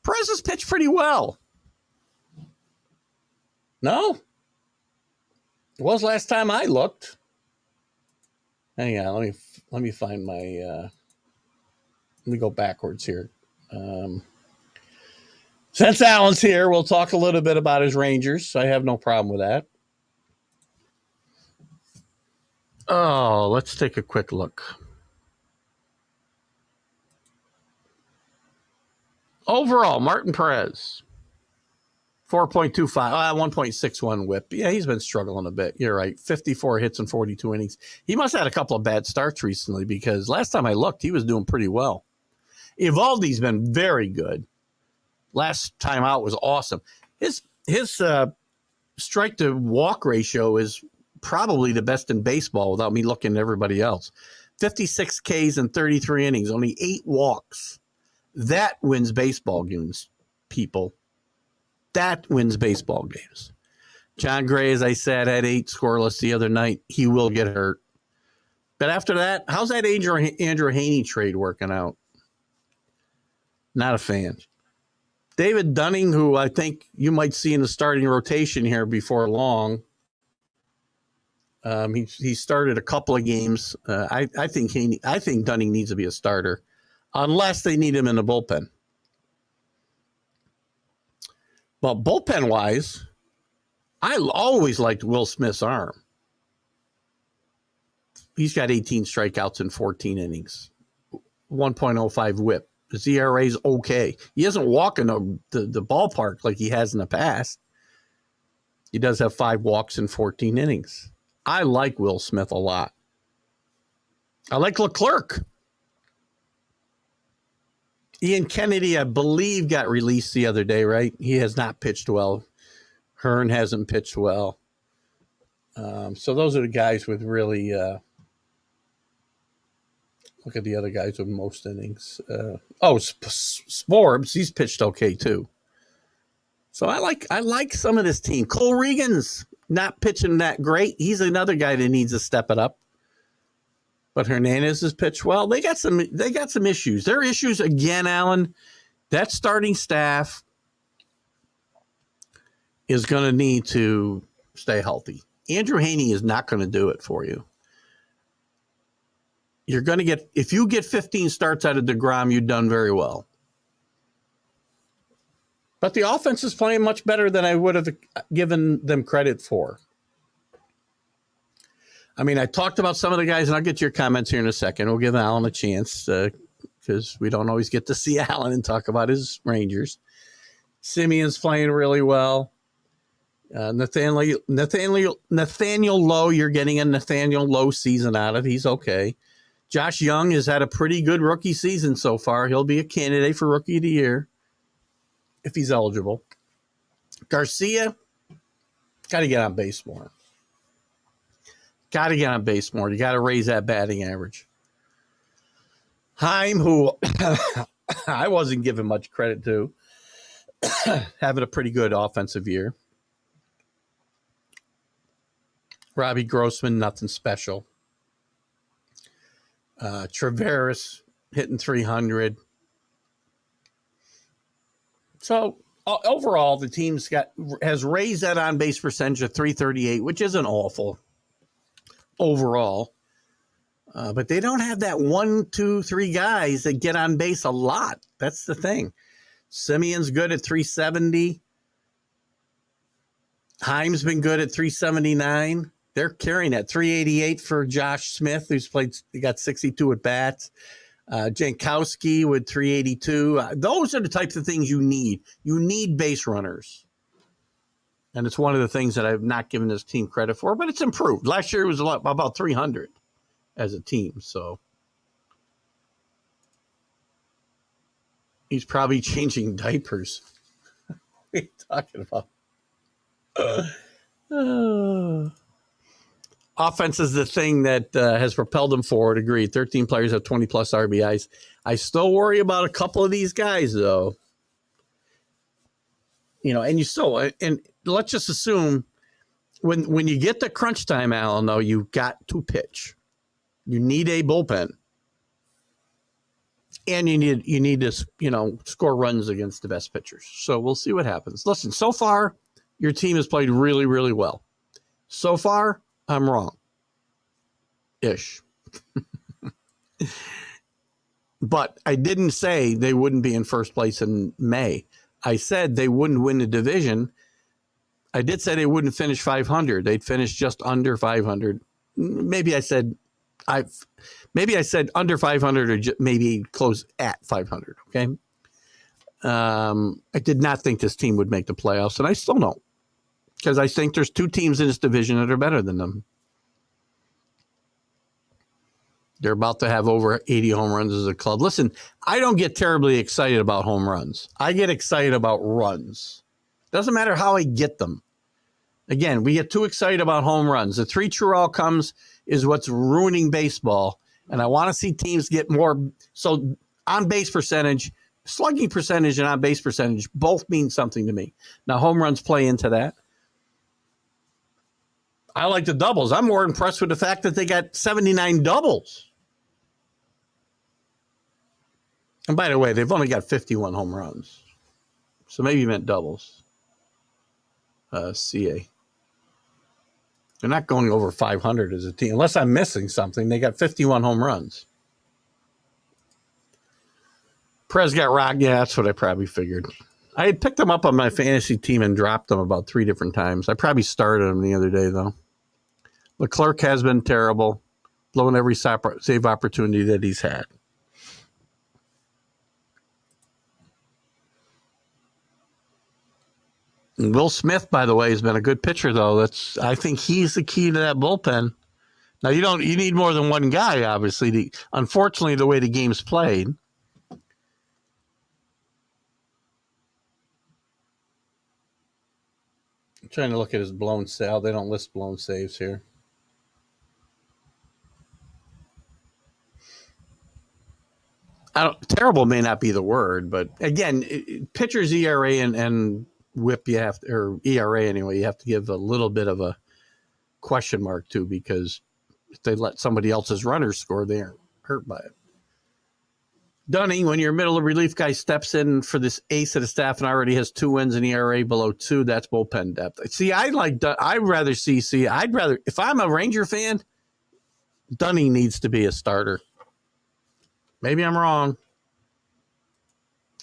Perez has pitched pretty well. No? It was last time I looked. Hang on, let me find my let me go backwards here. Since Allen's here, we'll talk a little bit about his Rangers. I have no problem with that. Oh, let's take a quick look. Overall, Martin Perez, 4.25, 1.61 whip. Yeah, he's been struggling a bit. You're right. 54 hits in 42 innings. He must have had a couple of bad starts recently because last time I looked, he was doing pretty well. Evaldi's been very good. Last time out was awesome. His strike to walk ratio is probably the best in baseball without me looking at everybody else. 56 Ks in 33 innings, only 8 walks. That wins baseball games, people. That wins baseball games. John Gray, as I said, had 8 scoreless the other night. He will get hurt. But after that, how's that Andrew Haney trade working out? Not a fan. David Dunning, who I think you might see in the starting rotation here before long. He started a couple of games. I think Dunning needs to be a starter, unless they need him in the bullpen. But bullpen-wise, I always liked Will Smith's arm. He's got 18 strikeouts in 14 innings, 1.05 whip. His ERA is okay. He doesn't walk in the ballpark like he has in the past. He does have 5 walks in 14 innings. I like Will Smith a lot. I like Leclerc. Ian Kennedy, I believe, got released the other day, right? He has not pitched well. Hearn hasn't pitched well. So those are the guys with really look at the other guys with most innings. Sporbs, he's pitched okay too. So I like some of this team. Cole Regan's not pitching that great. He's another guy that needs to step it up. But Hernandez has pitched well. They got some issues. Their issues again, Alan. That starting staff is going to need to stay healthy. Andrew Haney is not going to do it for you. You're going to get, if you get 15 starts out of DeGrom, you've done very well. But the offense is playing much better than I would have given them credit for. I mean, I talked about some of the guys, and I'll get to your comments here in a second. We'll give Alan a chance because we don't always get to see Alan and talk about his Rangers. Simeon's playing really well. Nathaniel Lowe, you're getting a Nathaniel Lowe season out of. He's okay. Josh Young has had a pretty good rookie season so far. He'll be a candidate for Rookie of the Year if he's eligible. Garcia, got to get on base more. Got to get on base more. You got to raise that batting average. Heim, who I wasn't giving much credit to, having a pretty good offensive year. Robbie Grossman, nothing special. Traveris hitting 300. So overall, the team's has raised that on base percentage of 338, which isn't awful overall. But they don't have that 1, 2, 3 guys that get on base a lot. That's the thing. Simeon's good at 370. Heim's been good at 379. they're carrying that 388 for Josh Smith, who's played. He got 62 at bats. Jankowski with 382. Those are the types of things you need. You need base runners. And it's one of the things that I've not given this team credit for, but it's improved. Last year it was about 300 as a team. So he's probably changing diapers. What are you talking about? Offense is the thing that has propelled them forward. Agreed. 13 players have 20 plus RBIs. I still worry about a couple of these guys, though. And let's just assume when you get to crunch time, Alan, though, you got to pitch. You need a bullpen, and you need to score runs against the best pitchers. So we'll see what happens. Listen, so far your team has played really, really well. So far, I'm wrong. Ish. But I didn't say they wouldn't be in first place in May. I said they wouldn't win the division. I did say they wouldn't finish 500. They'd finish just under 500. Maybe I said under 500 or maybe close at 500. Okay. I did not think this team would make the playoffs, and I still don't, because I think there's two teams in this division that are better than them. They're about to have over 80 home runs as a club. Listen, I don't get terribly excited about home runs. I get excited about runs. Doesn't matter how I get them. Again, we get too excited about home runs. The 3 true outcomes is what's ruining baseball. And I want to see teams get more. So on base percentage, slugging percentage and on base percentage both mean something to me. Now, home runs play into that. I like the doubles. I'm more impressed with the fact that they got 79 doubles. And by the way, they've only got 51 home runs. So maybe you meant doubles. CA. They're not going over 500 as a team. Unless I'm missing something, they got 51 home runs. Perez got rocked. Yeah, that's what I probably figured. I had picked them up on my fantasy team and dropped them about 3 different times. I probably started them the other day, though. Leclerc has been terrible, blowing every save opportunity that he's had. And Will Smith, by the way, has been a good pitcher, though. I think he's the key to that bullpen. Now, you need more than one guy, obviously. Unfortunately, the way the game's played. I'm trying to look at his blown save. They don't list blown saves here. Terrible may not be the word, but again, pitcher's ERA and WHIP or ERA anyway, you have to give a little bit of a question mark to, because if they let somebody else's runners score, they aren't hurt by it. Dunning, when your middle of relief guy steps in for this ace of the staff and already has 2 wins and ERA below 2, that's bullpen depth. See, if I'm a Ranger fan, Dunning needs to be a starter. Maybe I'm wrong.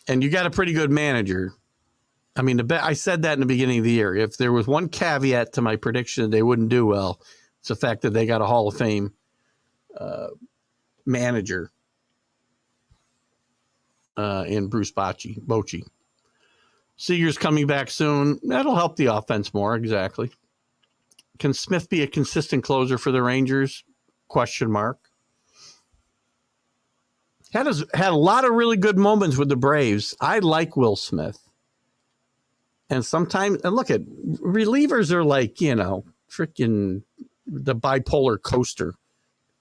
And you got a pretty good manager. I mean, I said that in the beginning of the year. If there was one caveat to my prediction they wouldn't do well, it's the fact that they got a Hall of Fame manager in Bruce Bochy. Seager's coming back soon. That'll help the offense more, exactly. Can Smith be a consistent closer for the Rangers? Question mark. Had a lot of really good moments with the Braves. I like Will Smith. And sometimes, and look at, relievers are like, freaking the bipolar coaster.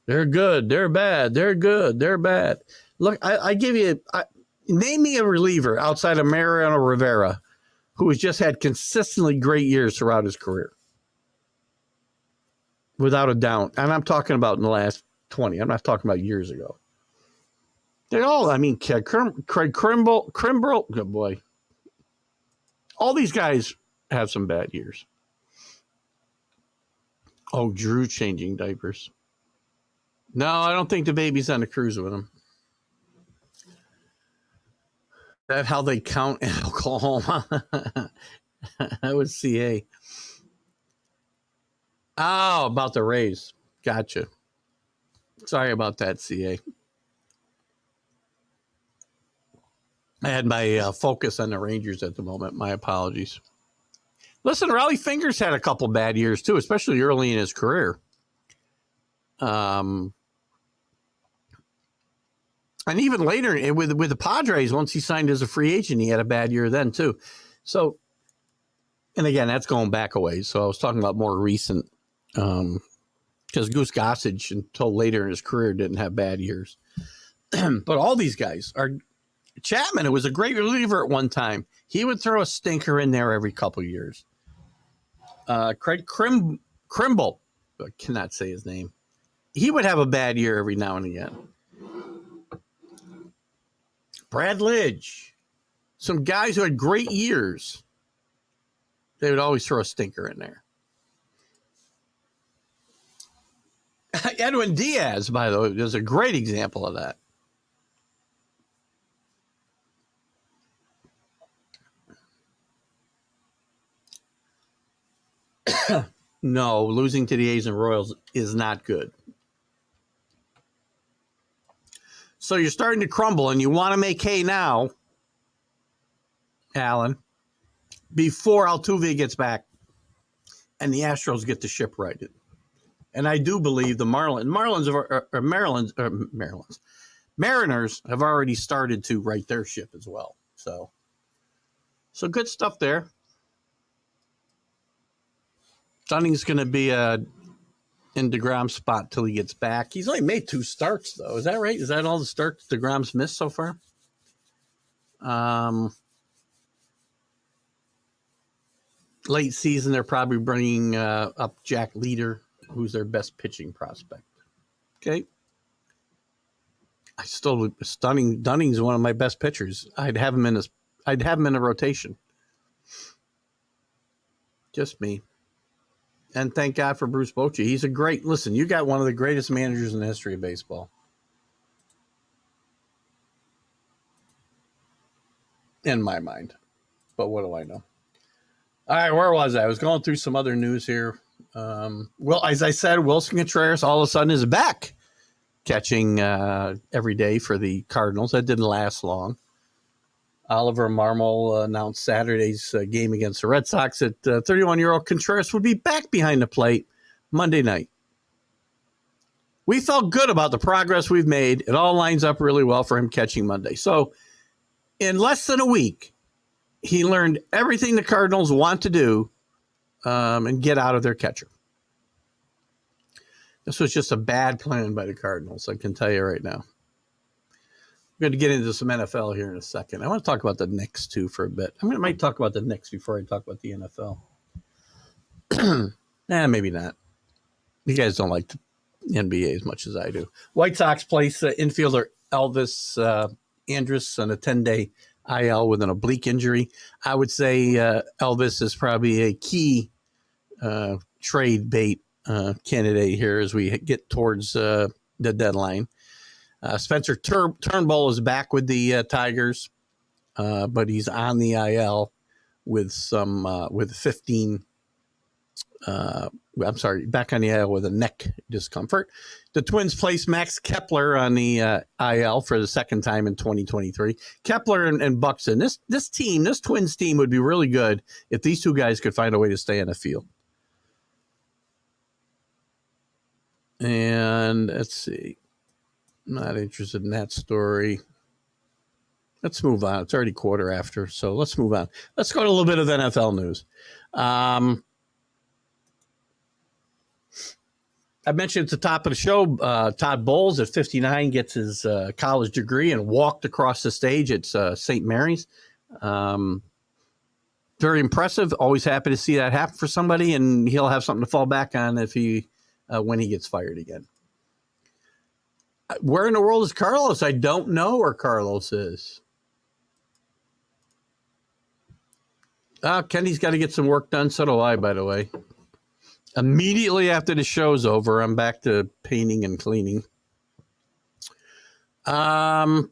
They're good, they're bad, they're good, they're bad. Look, I give you, name me a reliever outside of Mariano Rivera who has just had consistently great years throughout his career. Without a doubt. And I'm talking about in the last 20. I'm not talking about years ago. They all, Craig Kimbrel, good boy. All these guys have some bad years. Oh, Drew changing diapers. No, I don't think the baby's on the cruise with him. That how they count in Oklahoma? That was CA. Oh, about the Rays. Gotcha. Sorry about that, CA. I had my focus on the Rangers at the moment. My apologies. Listen, Raleigh Fingers had a couple bad years too, especially early in his career. And even later with the Padres, once he signed as a free agent, he had a bad year then too. So, and again, that's going back a ways. So I was talking about more recent, because Goose Gossage until later in his career didn't have bad years. But all these guys are. Chapman, who was a great reliever at one time, he would throw a stinker in there every couple of years. Craig Krimble, I cannot say his name. He would have a bad year every now and again. Brad Lidge, some guys who had great years, they would always throw a stinker in there. Edwin Diaz, by the way, is a great example of that. No, losing to the A's and Royals is not good. So you're starting to crumble, and you want to make hay now, Alan, before Altuve gets back and the Astros get the ship righted. And I do believe the Mariners have already started to right their ship as well. So good stuff there. Dunning's going to be in DeGrom's spot till he gets back. He's only made 2 starts, though. Is that right? Is that all the starts DeGrom's missed so far? Late season, they're probably bringing up Jack Leader, who's their best pitching prospect. Okay. Dunning's one of my best pitchers. I'd have him in a rotation. Just me. And thank God for Bruce Bochy. He's listen, you got one of the greatest managers in the history of baseball. In my mind. But what do I know? All right, where was I? I was going through some other news here. Well, as I said, Wilson Contreras all of a sudden is back catching every day for the Cardinals. That didn't last long. Oliver Marmol announced Saturday's game against the Red Sox that 31-year-old Contreras would be back behind the plate Monday night. We felt good about the progress we've made. It all lines up really well for him catching Monday. So in less than a week, he learned everything the Cardinals want to do and get out of their catcher. This was just a bad plan by the Cardinals, I can tell you right now. We're going to get into some NFL here in a second. I want to talk about the Knicks, too, for a bit. I might talk about the Knicks before I talk about the NFL. Maybe not. You guys don't like the NBA as much as I do. White Sox place infielder Elvis Andrus on a 10-day IL with an oblique injury. I would say Elvis is probably a key trade bait candidate here as we get towards the deadline. Spencer Turnbull is back with the Tigers, but he's on the IL with 15. Back on the IL with a neck discomfort. The Twins placed Max Kepler on the IL for the second time in 2023. Kepler and Buxton. This Twins team would be really good if these 2 guys could find a way to stay on the field. And let's see. Not interested in that story. Let's move on. It's already 1:15, so let's move on. Let's go to a little bit of NFL news. I mentioned at the top of the show, Todd Bowles at 59 gets his college degree and walked across the stage at St. Mary's. Very impressive. Always happy to see that happen for somebody, and he'll have something to fall back on when he gets fired again. Where in the world is Carlos? I don't know where Carlos is. Kenny's got to get some work done. So do I, by the way. Immediately after the show's over, I'm back to painting and cleaning. What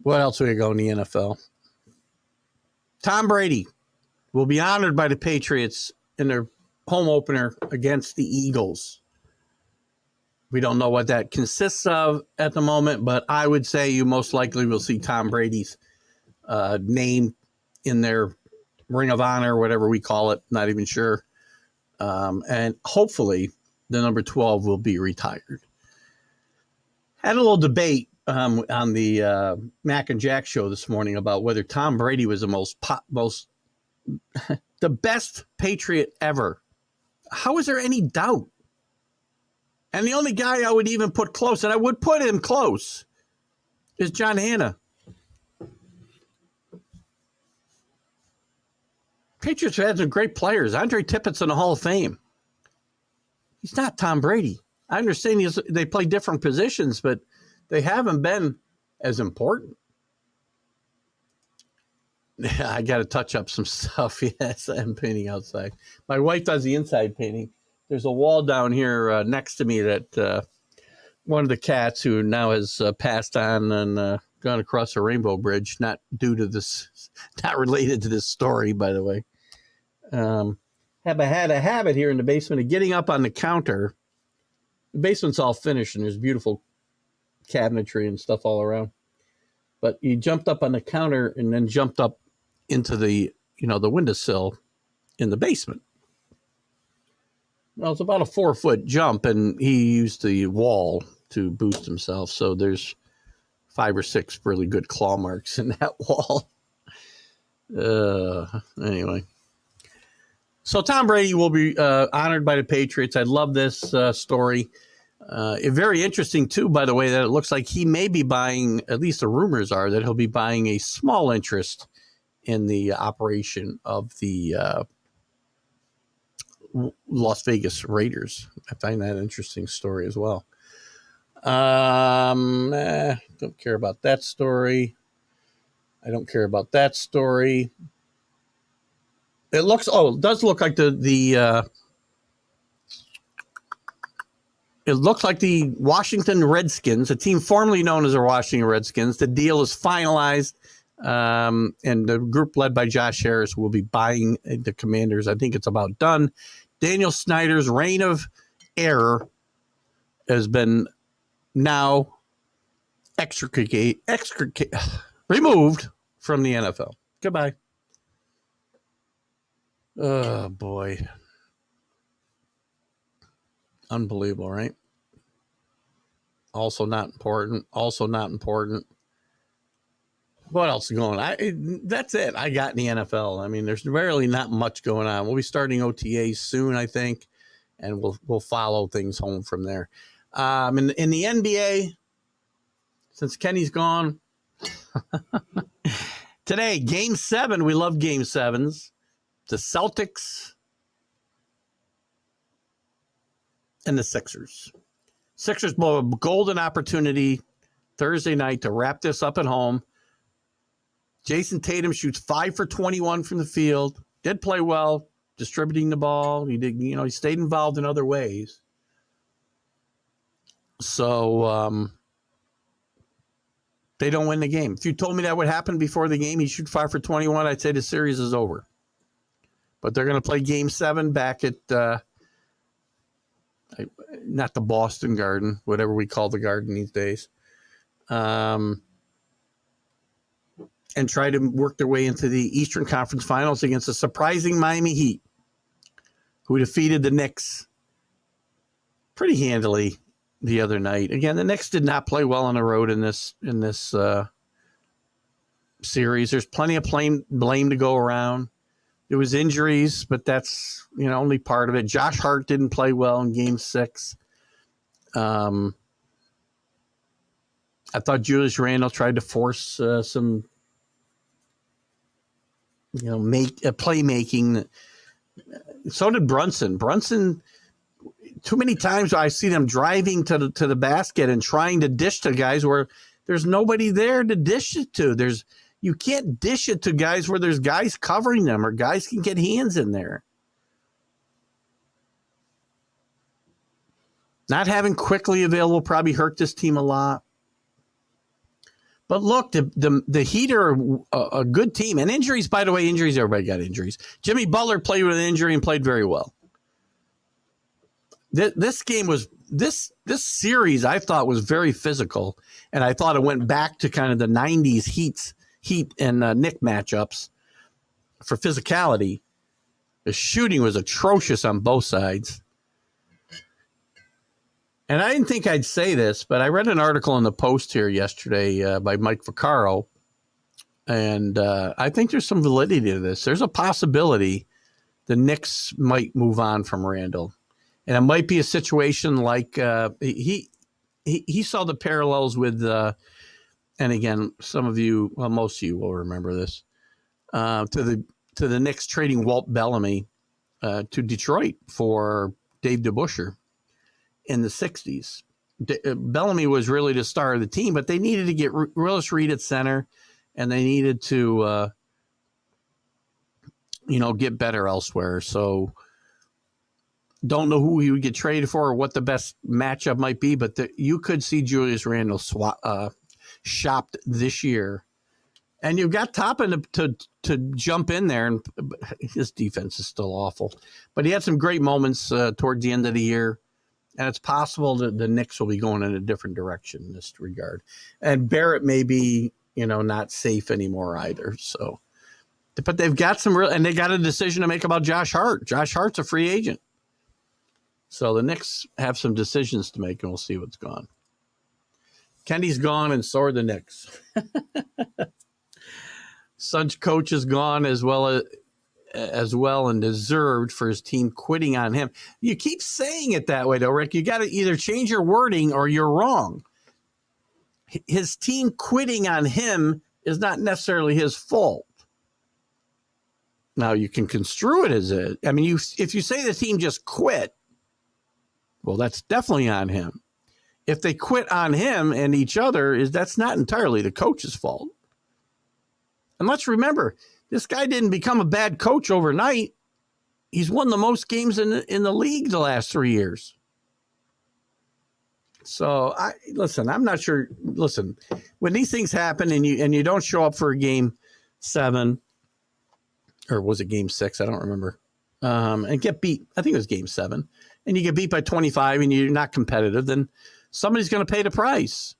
else we go in the NFL? Tom Brady will be honored by the Patriots in their home opener against the Eagles. We don't know what that consists of at the moment, but I would say you most likely will see Tom Brady's name in their Ring of Honor, whatever we call it, not even sure. And hopefully the number 12 will be retired. Had a little debate on the Mac and Jack show this morning about whether Tom Brady was the the best Patriot ever. How is there any doubt? And the only guy I would even put close, and I would put him close, is John Hanna. Patriots had some great players. Andre Tippett's in the Hall of Fame. He's not Tom Brady. I understand they play different positions, but they haven't been as important. Yeah, I got to touch up some stuff. Yes, I'm painting outside. My wife does the inside painting. There's a wall down here next to me that one of the cats who now has passed on and gone across a rainbow bridge, not due to this, not related to this story, by the way. Had a habit here in the basement of getting up on the counter. The basement's all finished and there's beautiful cabinetry and stuff all around. But he jumped up on the counter and then jumped up into the windowsill in the basement. Well, it's about a 4-foot jump, and he used the wall to boost himself. So there's 5 or 6 really good claw marks in that wall. Anyway. So Tom Brady will be honored by the Patriots. I love this story. Very interesting, too, by the way, that it looks like he may be buying, at least the rumors are, that he'll be buying a small interest in the operation of the Las Vegas Raiders. I find that an interesting story as well. Don't care about that story. I don't care about that story. It does look like it looks like the Washington Redskins, a team formerly known as the Washington Redskins. The deal is finalized, and the group led by Josh Harris will be buying the Commanders. I think it's about done. Daniel Snyder's reign of error has been now removed from the NFL. Goodbye. Oh, boy. Unbelievable, right? Also not important. What else is going on? That's it. I got in the NFL. I mean, there's really not much going on. We'll be starting OTAs soon, I think, and we'll follow things home from there. In the NBA, since Kenny's gone, today, Game 7. We love Game 7s. The Celtics and the Sixers. Sixers blow a golden opportunity Thursday night to wrap this up at home. Jason Tatum shoots 5 for 21 from the field. Did play well, distributing the ball. He stayed involved in other ways. So they don't win the game. If you told me that would happen before the game, he shoot 5 for 21, I'd say the series is over. But they're going to play Game 7 back at not the Boston Garden, whatever we call the Garden these days. And try to work their way into the Eastern Conference Finals against a surprising Miami Heat, who defeated the Knicks pretty handily the other night. Again, the Knicks did not play well on the road in this series. There's plenty of blame to go around. There was injuries, but that's only part of it. Josh Hart didn't play well in Game 6. I thought Julius Randle tried to force some playmaking. So did Brunson. Brunson, too many times I see them driving to the basket and trying to dish to guys where there's nobody there to dish it to. You can't dish it to guys where there's guys covering them or guys can get hands in there. Not having quickly available probably hurt this team a lot. But look, the Heat are a good team. And injuries, by the way, everybody got injuries. Jimmy Butler played with an injury and played very well. this game was this series I thought was very physical, and I thought it went back to kind of the '90s Heat and Knick matchups for physicality. The shooting was atrocious on both sides. And I didn't think I'd say this, but I read an article in the Post here yesterday by Mike Vaccaro, and I think there's some validity to this. There's a possibility the Knicks might move on from Randall, and it might be a situation like he saw the parallels with, and again, some of you, well, most of you will remember this, to the Knicks trading Walt Bellamy to Detroit for Dave DeBusschere in the 60s. Bellamy was really the star of the team, but they needed to get Willis Reed at center, and they needed to, get better elsewhere. So don't know who he would get traded for or what the best matchup might be, but you could see Julius Randle shopped this year. And you've got Toppin to jump in there, and his defense is still awful. But he had some great moments towards the end of the year. And it's possible that the Knicks will be going in a different direction in this regard. And Barrett may be, not safe anymore either. So, but they've got and they got a decision to make about Josh Hart. Josh Hart's a free agent. So the Knicks have some decisions to make, and we'll see what's gone. Kenny's gone, and so are the Knicks. Suns coach is gone as well and deserved for his team quitting on him. You keep saying it that way, though, Rick. You got to either change your wording or you're wrong. His team quitting on him is not necessarily his fault. Now, you can construe it as if you say the team just quit, well, that's definitely on him. If they quit on him and each other, that's not entirely the coach's fault. And let's remember, this guy didn't become a bad coach overnight. He's won the most games in the league the last 3 years. So, I'm not sure. Listen, when these things happen and you don't show up for a game 7, or was it game 6? I don't remember. And get beat. I think it was game 7. And you get beat by 25 and you're not competitive, then somebody's going to pay the price.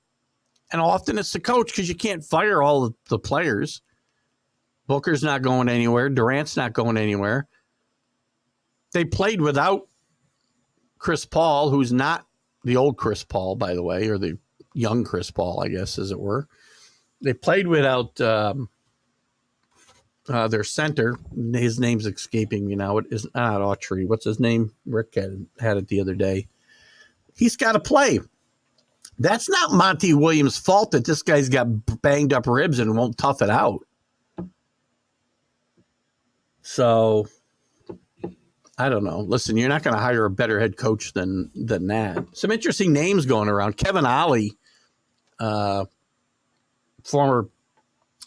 And often it's the coach, because you can't fire all of the players. Booker's not going anywhere. Durant's not going anywhere. They played without Chris Paul, who's not the old Chris Paul, by the way, or the young Chris Paul, I guess, as it were. They played without their center. His name's escaping me now. It is not Autry. What's his name? Rick had it the other day. He's got to play. That's not Monty Williams' fault that this guy's got banged up ribs and won't tough it out. So, I don't know. Listen, you're not going to hire a better head coach than that. Some interesting names going around. Kevin Ollie, former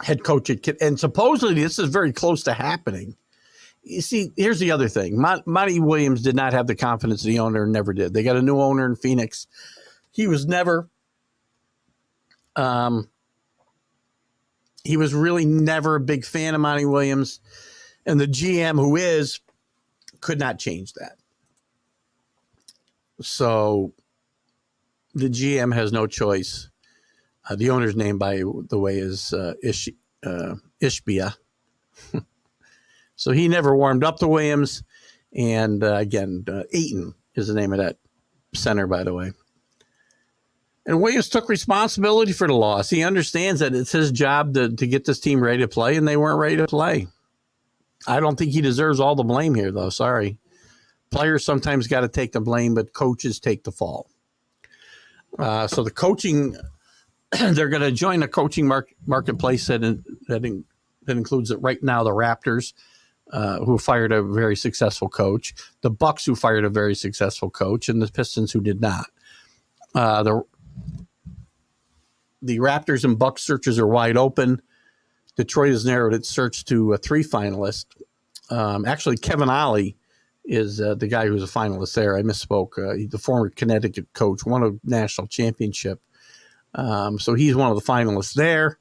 head coach and supposedly this is very close to happening. You see, here's the other thing. Monty Williams did not have the confidence the owner never did. They got a new owner in Phoenix. He was really never a big fan of Monty Williams. And the GM could not change that. So the GM has no choice. The owner's name, by the way, is Ishbia. So he never warmed up to Williams. And again, Ayton is the name of that center, by the way. And Williams took responsibility for the loss. He understands that it's his job to get this team ready to play, and they weren't ready to play. I don't think he deserves all the blame here, though. Sorry. Players sometimes got to take the blame, but coaches take the fall. So the coaching, they're going to join a coaching marketplace that includes right now the Raptors, who fired a very successful coach, the Bucks, who fired a very successful coach, and the Pistons, who did not. The Raptors and Bucks searches are wide open. Detroit has narrowed its search to 3 finalists. Actually, Kevin Ollie is the guy who's a finalist there. I misspoke. He's the former Connecticut coach, won a national championship. So he's one of the finalists there.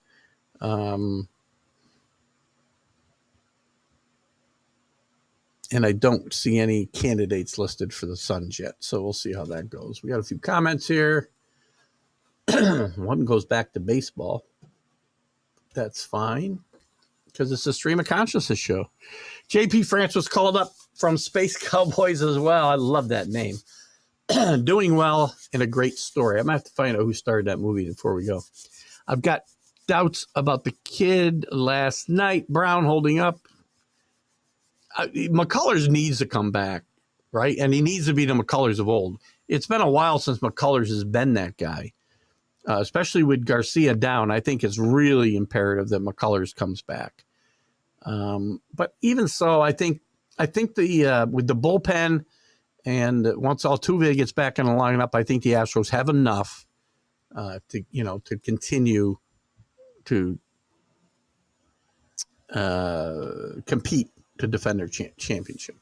And I don't see any candidates listed for the Suns yet. So we'll see how that goes. We got a few comments here. One goes back to baseball. That's fine, because it's a Stream of Consciousness show. JP France was called up from Space Cowboys as well. I love that name. Doing well in a great story. I'm going to have to find out who started that movie before we go. I've got doubts about the kid last night. Brown holding up. McCullers needs to come back, right? And he needs to be the McCullers of old. It's been a while since McCullers has been that guy, especially with Garcia down. I think it's really imperative that McCullers comes back. But even so, I think the with the bullpen and once Altuve gets back in the lineup, I think the Astros have enough to continue to compete to defend their championship.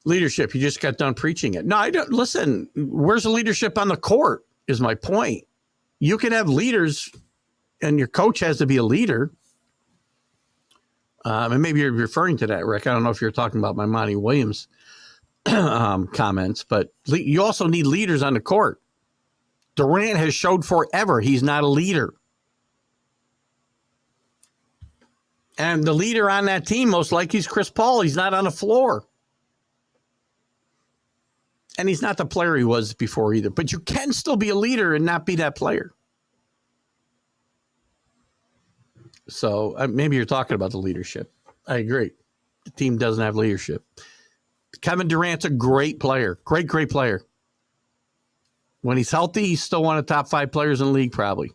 Leadership, you just got done preaching it. No, I don't. Listen, where's the leadership on the court is my point. You can have leaders, and your coach has to be a leader. And maybe you're referring to that, Rick. I don't know if you're talking about my Monty Williams comments, but you also need leaders on the court. Durant has showed forever he's not a leader. And the leader on that team, most likely, is Chris Paul. He's not on the floor. And he's not the player he was before either. But you can still be a leader and not be that player. So maybe you're talking about the leadership. I agree. The team doesn't have leadership. Kevin Durant's a great player. Great player. When he's healthy, he's still one of the top 5 players in the league, probably.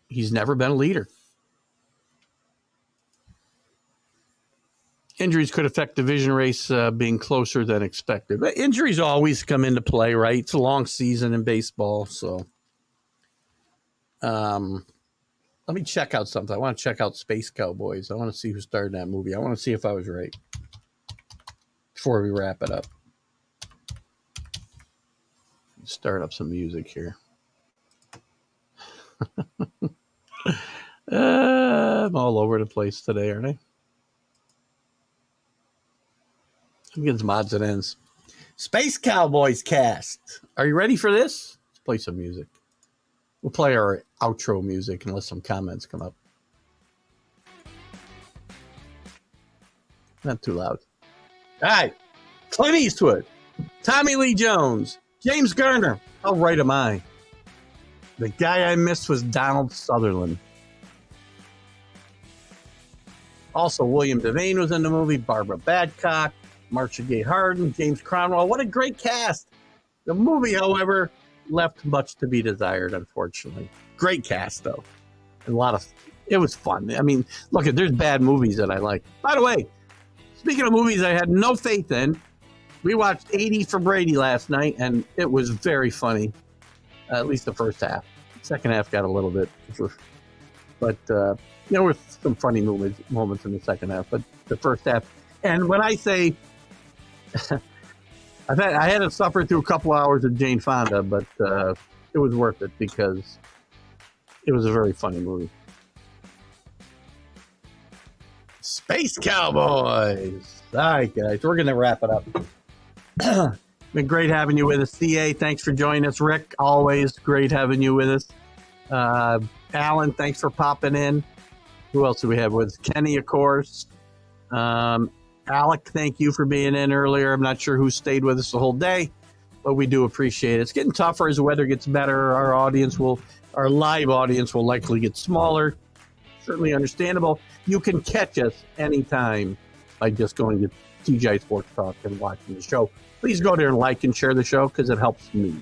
He's never been a leader. Injuries could affect division race being closer than expected. But injuries always come into play, right? It's a long season in baseball. So let me check out something. I want to check out Space Cowboys. I want to see who started that movie. I want to see if I was right before we wrap it up. Start up some music here. I'm all over the place today, aren't I? I'm getting some odds and ends. Space Cowboys cast. Are you ready for this? Let's play some music. We'll play our outro music unless some comments come up. Not too loud. All right. Clint Eastwood, Tommy Lee Jones, James Garner. How right am I? The guy I missed was Donald Sutherland. Also, William Devane was in the movie. Barbara Badcock, Marcia Gay Harden, James Cromwell. What a great cast. The movie, however, left much to be desired, unfortunately. Great cast, though. It was fun. I mean, look, there's bad movies that I like. By the way, speaking of movies I had no faith in, we watched 80 for Brady last night, and it was very funny. At least the first half. The second half got a little bit. But, there were some funny moments in the second half. But the first half. And when I say, I had to suffer through a couple hours of Jane Fonda, but it was worth it because it was a very funny movie. Space Cowboys. All right, guys, we're going to wrap it up. Been great having you with us. CA, thanks for joining us. Rick, always great having you with us. Alan, thanks for popping in. Who else do we have with us? Kenny, of course. Alec, thank you for being in earlier. I'm not sure who stayed with us the whole day, but we do appreciate it. It's getting tougher as the weather gets better. Our live audience will likely get smaller. Certainly understandable. You can catch us anytime by just going to TGI Sports Talk and watching the show. Please go there and like and share the show because it helps me.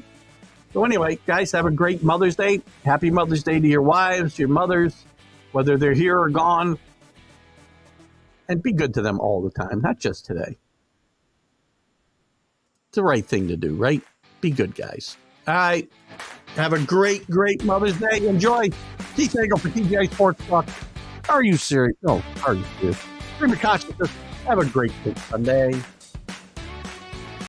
So anyway, guys, have a great Mother's Day. Happy Mother's Day to your wives, your mothers, whether they're here or gone. And be good to them all the time, not just today. It's the right thing to do, right? Be good, guys. All right. Have a great, great Mother's Day. Enjoy. Keith Nagel for TGI Sports Talk. Are you serious? No, are you serious? Stream of Consciousness. Have a great Sunday.